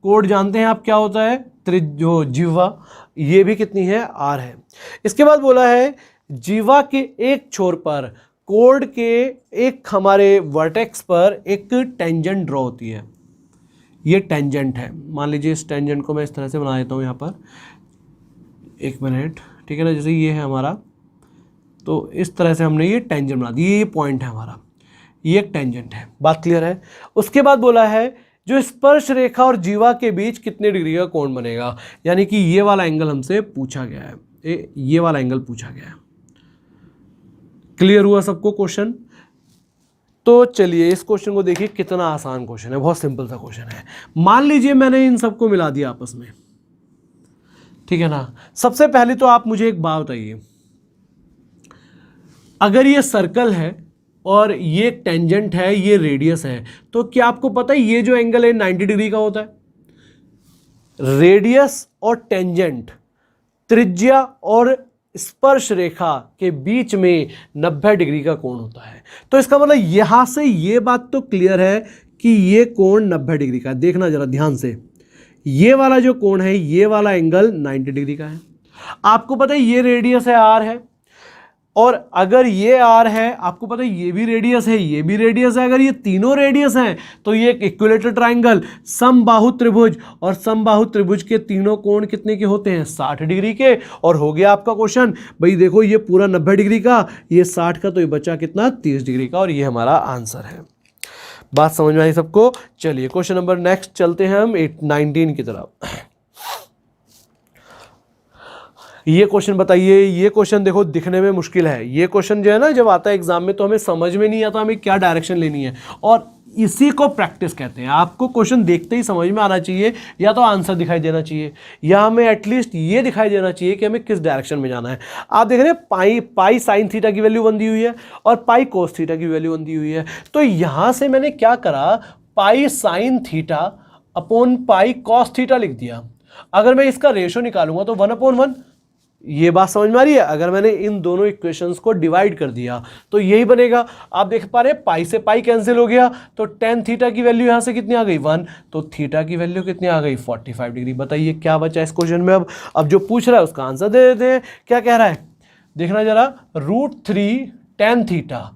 कोण जानते हैं आप क्या होता है, जो जिह्वा, ये भी कितनी है, r है। इसके बाद बोला है जिह्वा के एक छोर पर कोण के एक हमारे वर्टेक्स पर एक टेंजेंट ड्रॉ होती है। ये टेंजेंट है, मान लीजिए इस टेंजेंट को मैं इस तरह से बना देता हूँ यहाँ पर, 1 मिनट, ठीक है ना। जैसे ये है हमारा, तो इस तरह से हमने ये टेंजेंट बना दी, ये पॉइंट है हमारा, ये एक टेंजेंट है। बात क्लियर है। उसके बाद बोला है जो स्पर्श रेखा और जिह्वा के बीच कितने डिग्री का कोण बनेगा, यानी कि ये वाला एंगल हमसे पूछा गया है, ये वाला एंगल पूछा गया है। क्लियर हुआ सबको क्वेश्चन? तो चलिए इस क्वेश्चन को देखिए, कितना आसान क्वेश्चन है, बहुत सिंपल सा क्वेश्चन है। मान लीजिए मैंने इन सबको मिला दिया आपस में, ठीक है ना। सबसे पहले तो आप मुझे एक बात बताइए, अगर ये सर्कल है और ये टेंजेंट है, ये रेडियस है, तो क्या आपको पता है ये जो एंगल है 90 डिग्री का होता है। रेडियस और टेंजेंट, त्रिज्या और स्पर्श रेखा के बीच में 90 डिग्री का कोण होता है। तो इसका मतलब यहां से ये बात तो क्लियर है कि ये कोण 90 डिग्री का है। देखना जरा ध्यान से, ये वाला जो कोण है, ये वाला एंगल 90 डिग्री का है। आपको पता है ये रेडियस है, आर है, और अगर ये आर है, आपको पता है ये भी रेडियस है, ये भी रेडियस है। अगर ये तीनों रेडियस हैं तो ये एक इक्विलेटरल ट्राइंगल समबाहु त्रिभुज, और समबाहु त्रिभुज के तीनों कोण कितने के होते हैं, 60 डिग्री के। और हो गया आपका क्वेश्चन। भाई देखो ये पूरा 90 डिग्री का, ये 60 का, तो ये बचा कितना, 30 डिग्री का, और ये हमारा आंसर है। बात समझ में आई सबको। चलिए क्वेश्चन नंबर नेक्स्ट चलते हैं हम 19 की तरफ। ये क्वेश्चन बताइए, ये क्वेश्चन देखो दिखने में मुश्किल है। ये क्वेश्चन जो है ना, जब आता है एग्जाम में तो हमें समझ में नहीं आता हमें क्या डायरेक्शन लेनी है, और इसी को प्रैक्टिस कहते हैं। आपको क्वेश्चन देखते ही समझ में आना चाहिए, या तो आंसर दिखाई देना चाहिए, या हमें एटलीस्ट ये दिखाई देना चाहिए कि हमें किस डायरेक्शन में जाना है। आप देख रहे हैं पाई साइन थीटा की वैल्यू 1 दी हुई है और पाई कोस थीटा की वैल्यू 1 दी हुई है। तो यहां से मैंने क्या करा, pi sine theta upon pi cos theta लिख दिया। अगर मैं इसका रेशो निकालूंगा तो 1/1, ये बात समझ में आ रही है। अगर मैंने इन दोनों इक्वेशंस को डिवाइड कर दिया तो यही बनेगा। आप देख पा रहे हैं पाई से पाई कैंसिल हो गया, तो टेन थीटा की वैल्यू यहां से कितनी आ गई, 1, तो थीटा की वैल्यू कितनी आ गई, 45 डिग्री। बताइए क्या बचा इस क्वेश्चन में। अब जो पूछ रहा है उसका आंसर दे देते हैं। क्या कह रहा है देखना जरा, √3 tan थीटा,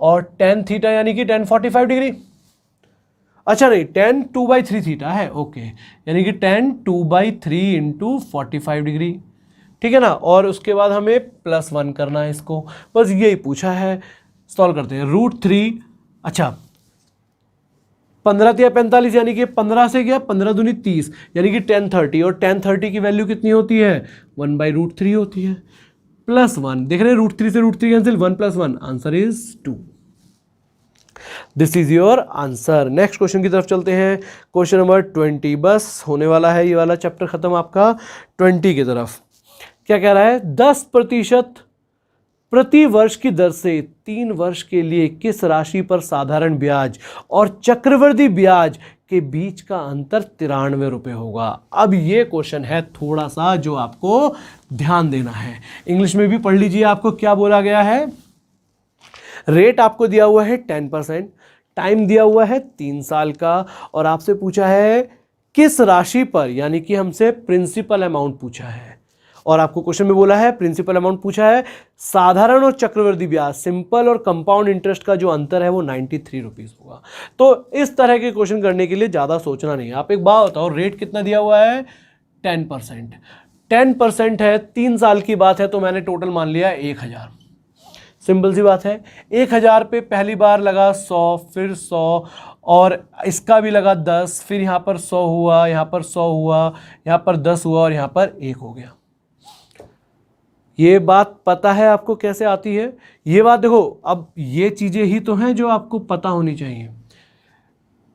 और tan थीटा यानी कि tan 45 डिग्री। अच्छा नहीं, tan 2/3 थीटा है, ओके, यानी कि tan 2/3 इंटू 45 डिग्री, ठीक है ना। और उसके बाद हमें +1 करना है इसको, बस यही पूछा है। सॉल्व करते हैं। √3, अच्छा 15 या 45, यानी कि 15 से गया 15 दूनी 30, यानी कि tan 30, और tan 30 की वैल्यू कितनी होती है, 1/√3 होती है, +1। देख रहे हैं √3 से √3 cancel, 1 + 1, answer is 2। This is your answer. Next question की तरफ चलते हैं। क्वेश्चन नंबर 20, बस होने वाला है ये वाला चैप्टर खत्म आपका। 20 की तरफ क्या कह रहा है, 10% प्रति वर्ष की दर से 3 वर्ष के लिए किस राशि पर साधारण ब्याज और चक्रवृद्धि ब्याज के बीच का अंतर 93 रुपये होगा। अब ये क्वेश्चन है थोड़ा सा जो आपको ध्यान देना है। इंग्लिश में भी पढ़ लीजिए, आपको क्या बोला गया है। रेट आपको दिया हुआ है 10%, टाइम दिया हुआ है 3 साल का, और आपसे पूछा है किस राशि पर, यानी कि हमसे प्रिंसिपल अमाउंट पूछा है। और आपको क्वेश्चन में बोला है प्रिंसिपल अमाउंट पूछा है, साधारण और चक्रवृद्धि ब्याज, सिंपल और कंपाउंड इंटरेस्ट का जो अंतर है वो 93 रुपीज होगा। तो इस तरह के क्वेश्चन करने के लिए ज़्यादा सोचना नहीं। आप एक बात बताओ, रेट कितना दिया हुआ है, 10%। 10% है, 3 साल की बात है, तो मैंने टोटल मान लिया 1000। सिंपल सी बात है। 1000 पे पहली बार लगा 100, फिर 100, और इसका भी लगा 10, फिर यहाँ पर 100 हुआ, यहाँ पर 100 हुआ, यहाँ पर 10 हुआ, और यहाँ पर 1 हो गया। ये बात पता है आपको कैसे आती है ये बात। देखो अब ये चीज़ें ही तो हैं जो आपको पता होनी चाहिए।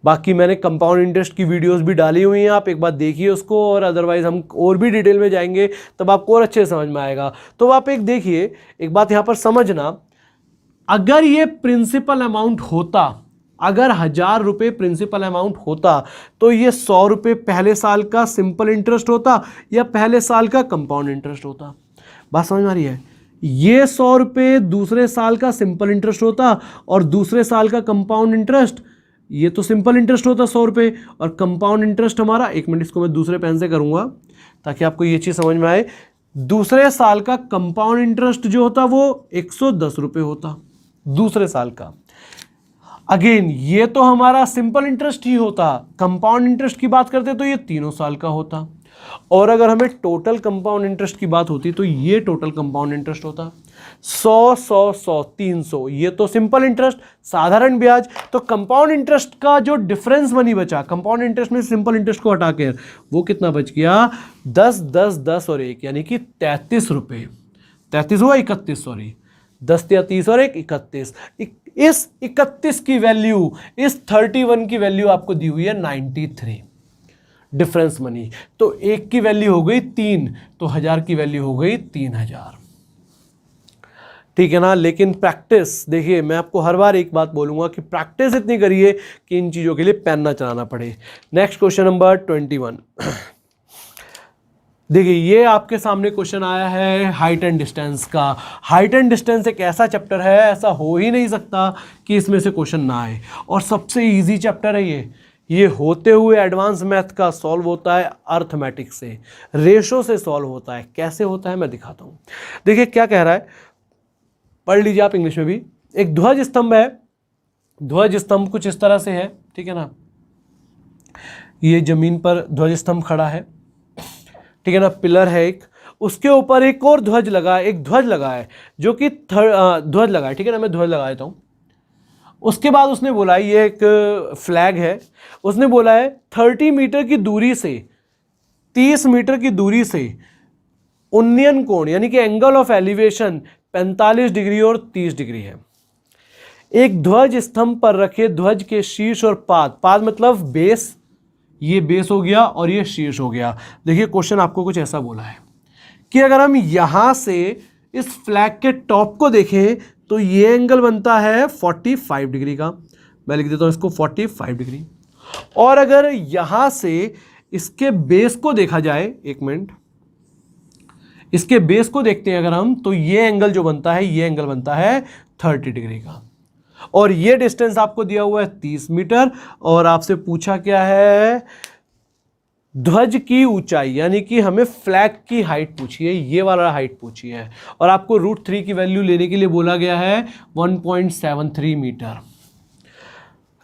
बाकी मैंने कंपाउंड इंटरेस्ट की वीडियोस भी डाली हुई हैं, आप एक बार देखिए उसको, और अदरवाइज हम और भी डिटेल में जाएंगे तब आपको और अच्छे से समझ में आएगा। तो आप एक देखिए, एक बात यहाँ पर समझना, अगर ये प्रिंसिपल अमाउंट होता, अगर 1000 रुपये प्रिंसिपल अमाउंट होता, तो ये 100 रुपये पहले साल का सिंपल इंटरेस्ट होता या पहले साल का कंपाउंड इंटरेस्ट होता। बात समझ में आ रही है। ये 100 रुपये दूसरे साल का सिंपल इंटरेस्ट होता, और दूसरे साल का कंपाउंड इंटरेस्ट, ये तो सिंपल इंटरेस्ट होता 100 रुपये, और कंपाउंड इंटरेस्ट हमारा, एक मिनट इसको मैं दूसरे पेन से करूंगा ताकि आपको ये चीज़ समझ में आए। दूसरे साल का कंपाउंड इंटरेस्ट जो होता वो 110 रुपये होता दूसरे साल का। अगेन ये तो हमारा सिंपल इंटरेस्ट ही होता, कंपाउंड इंटरेस्ट की बात करते तो ये 3 साल का होता, और अगर हमें टोटल कंपाउंड इंटरेस्ट की बात होती तो ये टोटल कंपाउंड इंटरेस्ट होता 100 100 100 300। ये तो सिंपल इंटरेस्ट, साधारण ब्याज। तो कंपाउंड इंटरेस्ट का जो डिफरेंस मनी बचा, कंपाउंड इंटरेस्ट में सिंपल इंटरेस्ट को हटा के, वो कितना बच गया, 10 10 10 और 1, यानी कि 33 रुपये। 33 हुआ 31, सॉरी, 10 या 30 और एक 31। इस 31 की वैल्यू, इस 31 की वैल्यू आपको दी हुई है 93 डिफरेंस मनी। तो एक की वैल्यू हो गई 3, तो 1000 की वैल्यू हो गई 3000। ठीक है ना। लेकिन प्रैक्टिस, देखिए मैं आपको हर बार एक बात बोलूंगा कि प्रैक्टिस इतनी करिए कि इन चीज़ों के लिए पेन ना चलाना पड़े। Next question number 21। देखिए ये आपके सामने क्वेश्चन आया है हाइट एंड डिस्टेंस का। हाइट एंड डिस्टेंस एक ऐसा चैप्टर है, ऐसा हो ही नहीं सकता कि इसमें से क्वेश्चन ना आए, और सबसे इजी चैप्टर है ये होते हुए एडवांस मैथ का सॉल्व होता है अर्थमेटिक से, रेशो से सॉल्व होता है। कैसे होता है मैं दिखाता हूं। देखिए क्या कह रहा है, पढ़ लीजिए आप इंग्लिश में भी। एक ध्वज स्तंभ है, ध्वज स्तंभ कुछ इस तरह से है, ठीक है ना। ये जमीन पर ध्वज स्तंभ खड़ा है, ठीक है ना, पिलर है एक, उसके ऊपर एक और ध्वज लगा है, एक ध्वज लगा है जो कि ध्वज लगा है, ठीक है ना, मैं ध्वज लगा देता हूं। उसके बाद उसने बोला ये एक फ्लैग है, उसने बोला है 30 मीटर की दूरी से, 30 मीटर की दूरी से उन्नयन कोण यानी कि एंगल ऑफ एलिवेशन 45 डिग्री और 30 डिग्री है। एक ध्वज स्तंभ पर रखे ध्वज के शीर्ष और पाद, पाद मतलब बेस, ये बेस हो गया और ये शीर्ष हो गया। देखिए क्वेश्चन आपको कुछ ऐसा बोला है कि अगर हम यहां से इस फ्लैग के टॉप को देखें तो ये एंगल बनता है 45 डिग्री का, मैं लिख देता हूं इसको 45 डिग्री। और अगर यहां से इसके बेस को देखा जाए, एक मिनट, इसके बेस को देखते हैं अगर हम, तो ये एंगल जो बनता है, ये एंगल बनता है 30 डिग्री का। और ये डिस्टेंस आपको दिया हुआ है 30 मीटर, और आपसे पूछा क्या है, ध्वज की ऊंचाई यानी कि हमें फ्लैग की हाइट पूछी है, ये वाला हाइट पूछी है, और आपको √3 की वैल्यू लेने के लिए बोला गया है 1.73 मीटर,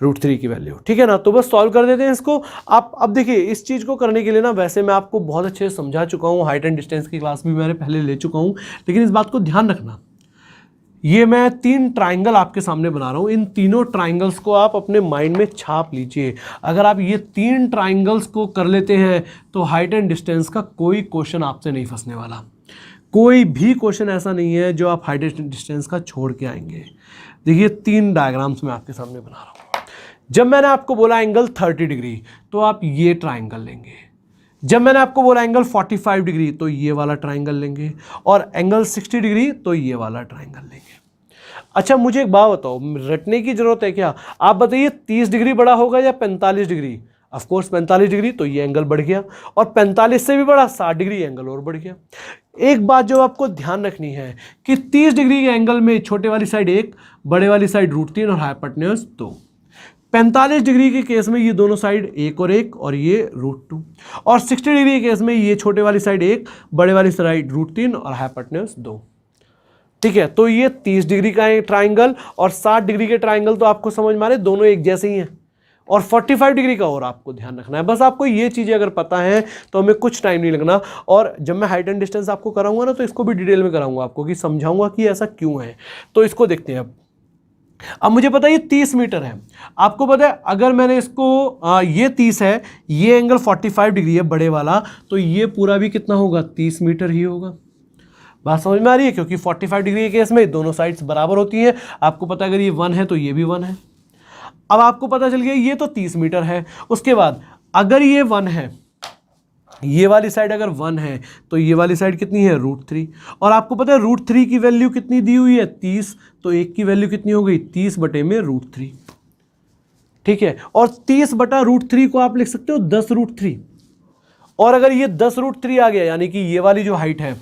√3 की वैल्यू, ठीक है ना। तो बस सॉल्व कर देते हैं इसको। आप अब देखिए इस चीज़ को करने के लिए ना, वैसे मैं आपको बहुत अच्छे से समझा चुका हूँ, हाइट एंड डिस्टेंस की क्लास भी मैंने पहले ले चुका हूँ, लेकिन इस बात को ध्यान रखना, ये मैं 3 ट्राइंगल आपके सामने बना रहा हूँ, इन तीनों ट्राइंगल्स को आप अपने माइंड में छाप लीजिए। अगर आप ये 3 ट्राइंगल्स को कर लेते हैं तो हाइट एंड डिस्टेंस का कोई क्वेश्चन आपसे नहीं फंसने वाला। कोई भी क्वेश्चन ऐसा नहीं है जो आप हाइट एंड डिस्टेंस का छोड़ के आएंगे। देखिए 3 डायग्राम्स मैं आपके सामने बना रहा हूँ। जब मैंने आपको बोला एंगल 30 डिग्री तो आप ये ट्राइंगल लेंगे, जब मैंने आपको बोला एंगल 45 डिग्री तो ये वाला ट्राइंगल लेंगे, और एंगल 60 डिग्री तो ये वाला ट्राइंगल लेंगे। अच्छा मुझे एक बात बताओ, रटने की जरूरत है क्या? आप बताइए 30 डिग्री बड़ा होगा या 45 डिग्री? ऑफ कोर्स 45 डिग्री, तो ये एंगल बढ़ गया, और 45 से भी बड़ा 60 डिग्री एंगल और बढ़ गया। एक बात जो आपको ध्यान रखनी है कि 30 डिग्री के एंगल में छोटे वाली साइड 1, बड़े वाली साइड √3 और हाइपोटेन्यूज 2। 45 डिग्री के केस में ये दोनों साइड 1 और 1 और ये √2, और 60 डिग्री के केस में ये छोटे वाली साइड 1, बड़े वाली साइड √3 और हाइपोटेन्यूज 2। ठीक है, तो ये 30 डिग्री का ट्राइंगल और 60 डिग्री के ट्राइंगल तो आपको समझ में आ रहे, दोनों एक जैसे ही हैं। और 45 डिग्री का और आपको ध्यान रखना है। बस आपको ये चीज़ें अगर पता है तो हमें कुछ टाइम नहीं लगना। और जब मैं हाइट एंड डिस्टेंस आपको कराऊंगा ना, तो इसको भी डिटेल में कराऊंगा आपको, कि समझाऊंगा कि ऐसा क्यों है। तो इसको देखते हैं। अब मुझे पता है ये 30 मीटर है, आपको पता है अगर मैंने इसको ये 30 है, ये एंगल 45 डिग्री है बड़े वाला, तो ये पूरा भी कितना होगा? 30 मीटर ही होगा। बात समझ में आ रही है? क्योंकि 45 डिग्री के केस में दोनों साइड्स बराबर होती हैं। आपको पता है अगर ये 1 है तो ये भी 1 है। अब आपको पता चल गया ये तो 30 मीटर है। उसके बाद अगर ये 1 है, ये वाली साइड अगर 1 है तो ये वाली साइड कितनी है? √3। और आपको पता है √3 की वैल्यू कितनी दी हुई है? 30। तो 1 की वैल्यू कितनी हो गई? 30 बटे में √3। ठीक है, और 30 बटा √3 को आप लिख सकते हो 10 √3। और अगर ये 10 √3 आ गया, यानी कि ये वाली जो हाइट है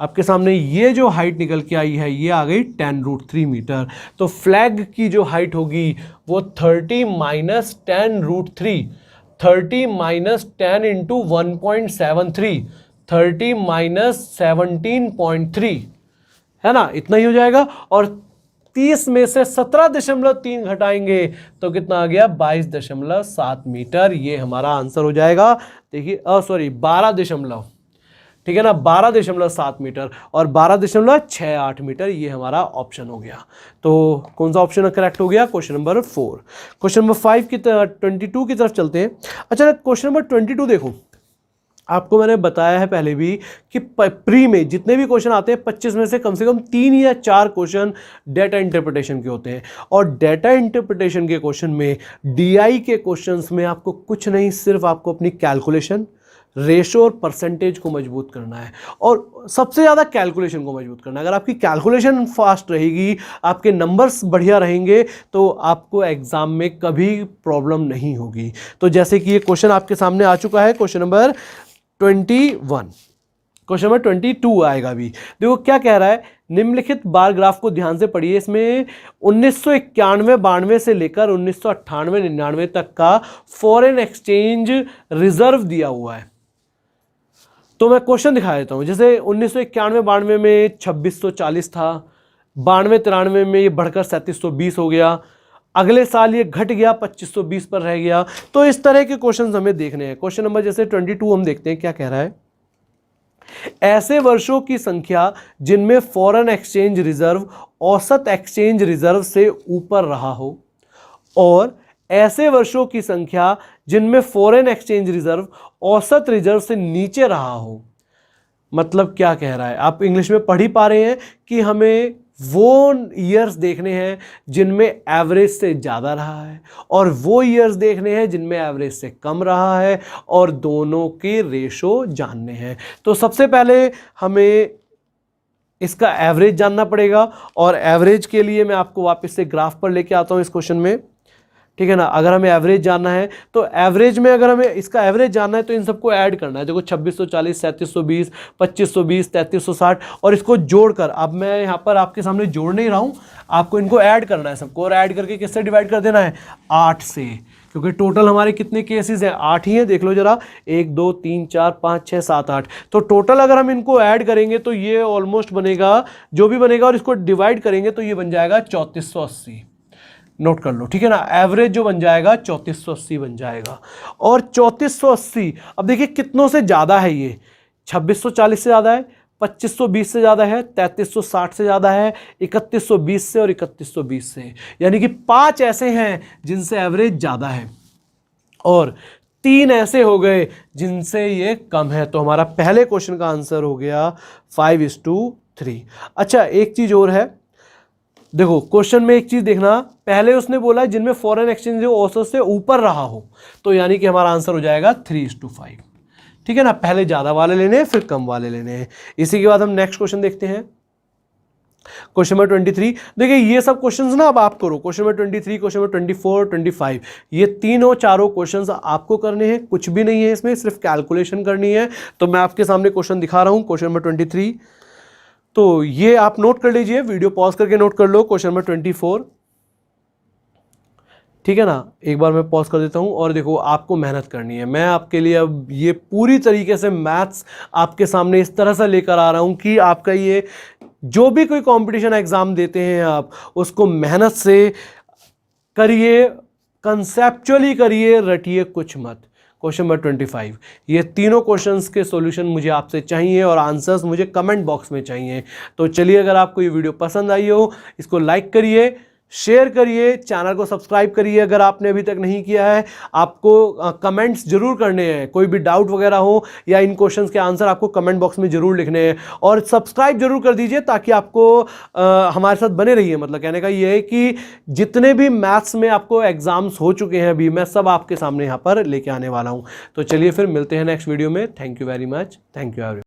आपके सामने, ये जो हाइट निकल के आई है, ये आ गई 10 √3 मीटर। तो फ्लैग की जो हाइट होगी वो 30 - 10 √3, 30 - 10 × 1.73, 30 - 17.3, है ना, इतना ही हो जाएगा। और 30 में से 17.3 घटाएंगे तो कितना आ गया? 22.7 मीटर। ये हमारा आंसर हो जाएगा। देखिए 12, ठीक है ना, 12.7 मीटर और 12.68 मीटर, ये हमारा ऑप्शन हो गया। तो कौन सा ऑप्शन करेक्ट हो गया? Question number 4। क्वेश्चन नंबर 5 की 22 की तरफ चलते हैं। अच्छा क्वेश्चन नंबर 22 देखो, आपको मैंने बताया है पहले भी कि प्री में जितने भी क्वेश्चन आते हैं 25 में से कम 3 या 4 क्वेश्चन डेटा इंटरप्रिटेशन के होते हैं। और डेटा इंटरप्रिटेशन के क्वेश्चन में, डीआई के क्वेश्चंस में आपको कुछ नहीं, सिर्फ आपको अपनी कैलकुलेशन, रेशो और परसेंटेज को मजबूत करना है, और सबसे ज़्यादा कैलकुलेशन को मजबूत करना है। अगर आपकी कैलकुलेशन फास्ट रहेगी, आपके नंबर्स बढ़िया रहेंगे, तो आपको एग्जाम में कभी प्रॉब्लम नहीं होगी। तो जैसे कि ये क्वेश्चन आपके सामने आ चुका है, क्वेश्चन नंबर 21, क्वेश्चन नंबर 22 आएगा अभी। देखो क्या कह रहा है, निम्नलिखित बार ग्राफ को ध्यान से पढ़िए। इसमें 1991-92 से लेकर 1998-99 तक का फॉरेन एक्सचेंज रिजर्व दिया हुआ है। तो मैं क्वेश्चन दिखा देता हूं। जैसे 1991-92 में 2640 था, 92-93 में ये बढ़कर 3720 हो गया, अगले साल ये घट गया 2520 पर रह गया। तो इस तरह के क्वेश्चन हमें देखने हैं। क्वेश्चन नंबर जैसे 22 हम देखते हैं क्या कह रहा है। ऐसे वर्षों की संख्या जिनमें फॉरेन एक्सचेंज रिजर्व औसत एक्सचेंज रिजर्व से ऊपर रहा हो, और ऐसे वर्षों की संख्या जिनमें फॉरेन एक्सचेंज रिजर्व औसत रिजर्व से नीचे रहा हो। मतलब क्या कह रहा है, आप इंग्लिश में पढ़ ही पा रहे हैं कि हमें वो ईयर्स देखने हैं जिनमें एवरेज से ज़्यादा रहा है, और वो ईयर्स देखने हैं जिनमें एवरेज से कम रहा है, और दोनों के रेशो जानने हैं। तो सबसे पहले हमें इसका एवरेज जानना पड़ेगा, और एवरेज के लिए मैं आपको वापस से ग्राफ पर लेके आता हूँ इस क्वेश्चन में, ठीक है ना। अगर हमें एवरेज जानना है तो एवरेज में, अगर हमें इसका एवरेज जानना है तो इन सबको ऐड करना है। देखो 2640, 3720, 2520, 3360, और इसको जोड़कर, अब मैं यहाँ पर आपके सामने जोड़ नहीं रहा हूँ, आपको इनको ऐड करना है सबको, और ऐड करके किससे डिवाइड कर देना है, 8 से, क्योंकि टोटल हमारे कितने केसेस हैं, 8 ही हैं। देख लो जरा, 1 2 3 4 5 6 7 8, तो टोटल अगर हम इनको ऐड करेंगे तो ये ऑलमोस्ट बनेगा, जो भी बनेगा, और इसको डिवाइड करेंगे तो ये बन जाएगा 3480। नोट कर लो, ठीक है ना। एवरेज जो बन जाएगा 3480 बन जाएगा। और 3480 अब देखिए कितनों से ज़्यादा है ये, 2640 से ज़्यादा है, 2520 से ज़्यादा है, 3360 से ज़्यादा है, 3120 से, और 3120 से। यानी कि 5 ऐसे हैं जिनसे एवरेज ज़्यादा है, और 3 ऐसे हो गए जिनसे ये कम है। तो हमारा पहले क्वेश्चन का आंसर हो गया 5:3। अच्छा, एक चीज़ और है, देखो क्वेश्चन में एक चीज देखना, पहले उसने बोला जिनमें फॉरेन एक्सचेंज औसत से ऊपर रहा हो, तो यानी कि हमारा आंसर हो जाएगा 3:5, ठीक है ना। पहले ज्यादा वाले लेने हैं, फिर कम वाले लेने हैं। इसी के बाद हम नेक्स्ट क्वेश्चन देखते हैं, क्वेश्चन नंबर 23। देखिए ये सब क्वेश्चंस ना अब आप करो, क्वेश्चन नंबर 23, क्वेश्चन नंबर 24, 25, ये तीनों चारों क्वेश्चंस आपको करने हैं, कुछ भी नहीं है इसमें, सिर्फ कैलकुलेशन करनी है। तो मैं आपके सामने क्वेश्चन दिखा रहा हूं, क्वेश्चन नंबर 23, तो ये आप नोट कर लीजिए, वीडियो पॉज करके नोट कर लो। क्वेश्चन नंबर 24, ठीक है ना। एक बार मैं पॉज कर देता हूं, और देखो आपको मेहनत करनी है। मैं आपके लिए अब ये पूरी तरीके से मैथ्स आपके सामने इस तरह से लेकर आ रहा हूं कि आपका ये जो भी कोई कंपटीशन एग्जाम देते हैं आप उसको मेहनत से करिए, कंसेप्चुअली करिए, रटिए कुछ मत। क्वेश्चन नंबर 25, ये तीनों क्वेश्चंस के सॉल्यूशन मुझे आपसे चाहिए, और आंसर्स मुझे कमेंट बॉक्स में चाहिए। तो चलिए, अगर आपको ये वीडियो पसंद आई हो, इसको लाइक करिए, शेयर करिए, चैनल को सब्सक्राइब करिए अगर आपने अभी तक नहीं किया है। आपको कमेंट्स जरूर करने हैं, कोई भी डाउट वगैरह हो या इन क्वेश्चंस के आंसर आपको कमेंट बॉक्स में जरूर लिखने हैं, और सब्सक्राइब जरूर कर दीजिए ताकि आपको हमारे साथ बने रहिए। मतलब कहने का ये है कि जितने भी मैथ्स में आपको एग्जाम्स हो चुके हैं अभी, मैं सब आपके सामने यहाँ पर लेके आने वाला हूँ। तो चलिए फिर मिलते हैं नेक्स्ट वीडियो में। Thank you very much, thank you everyone.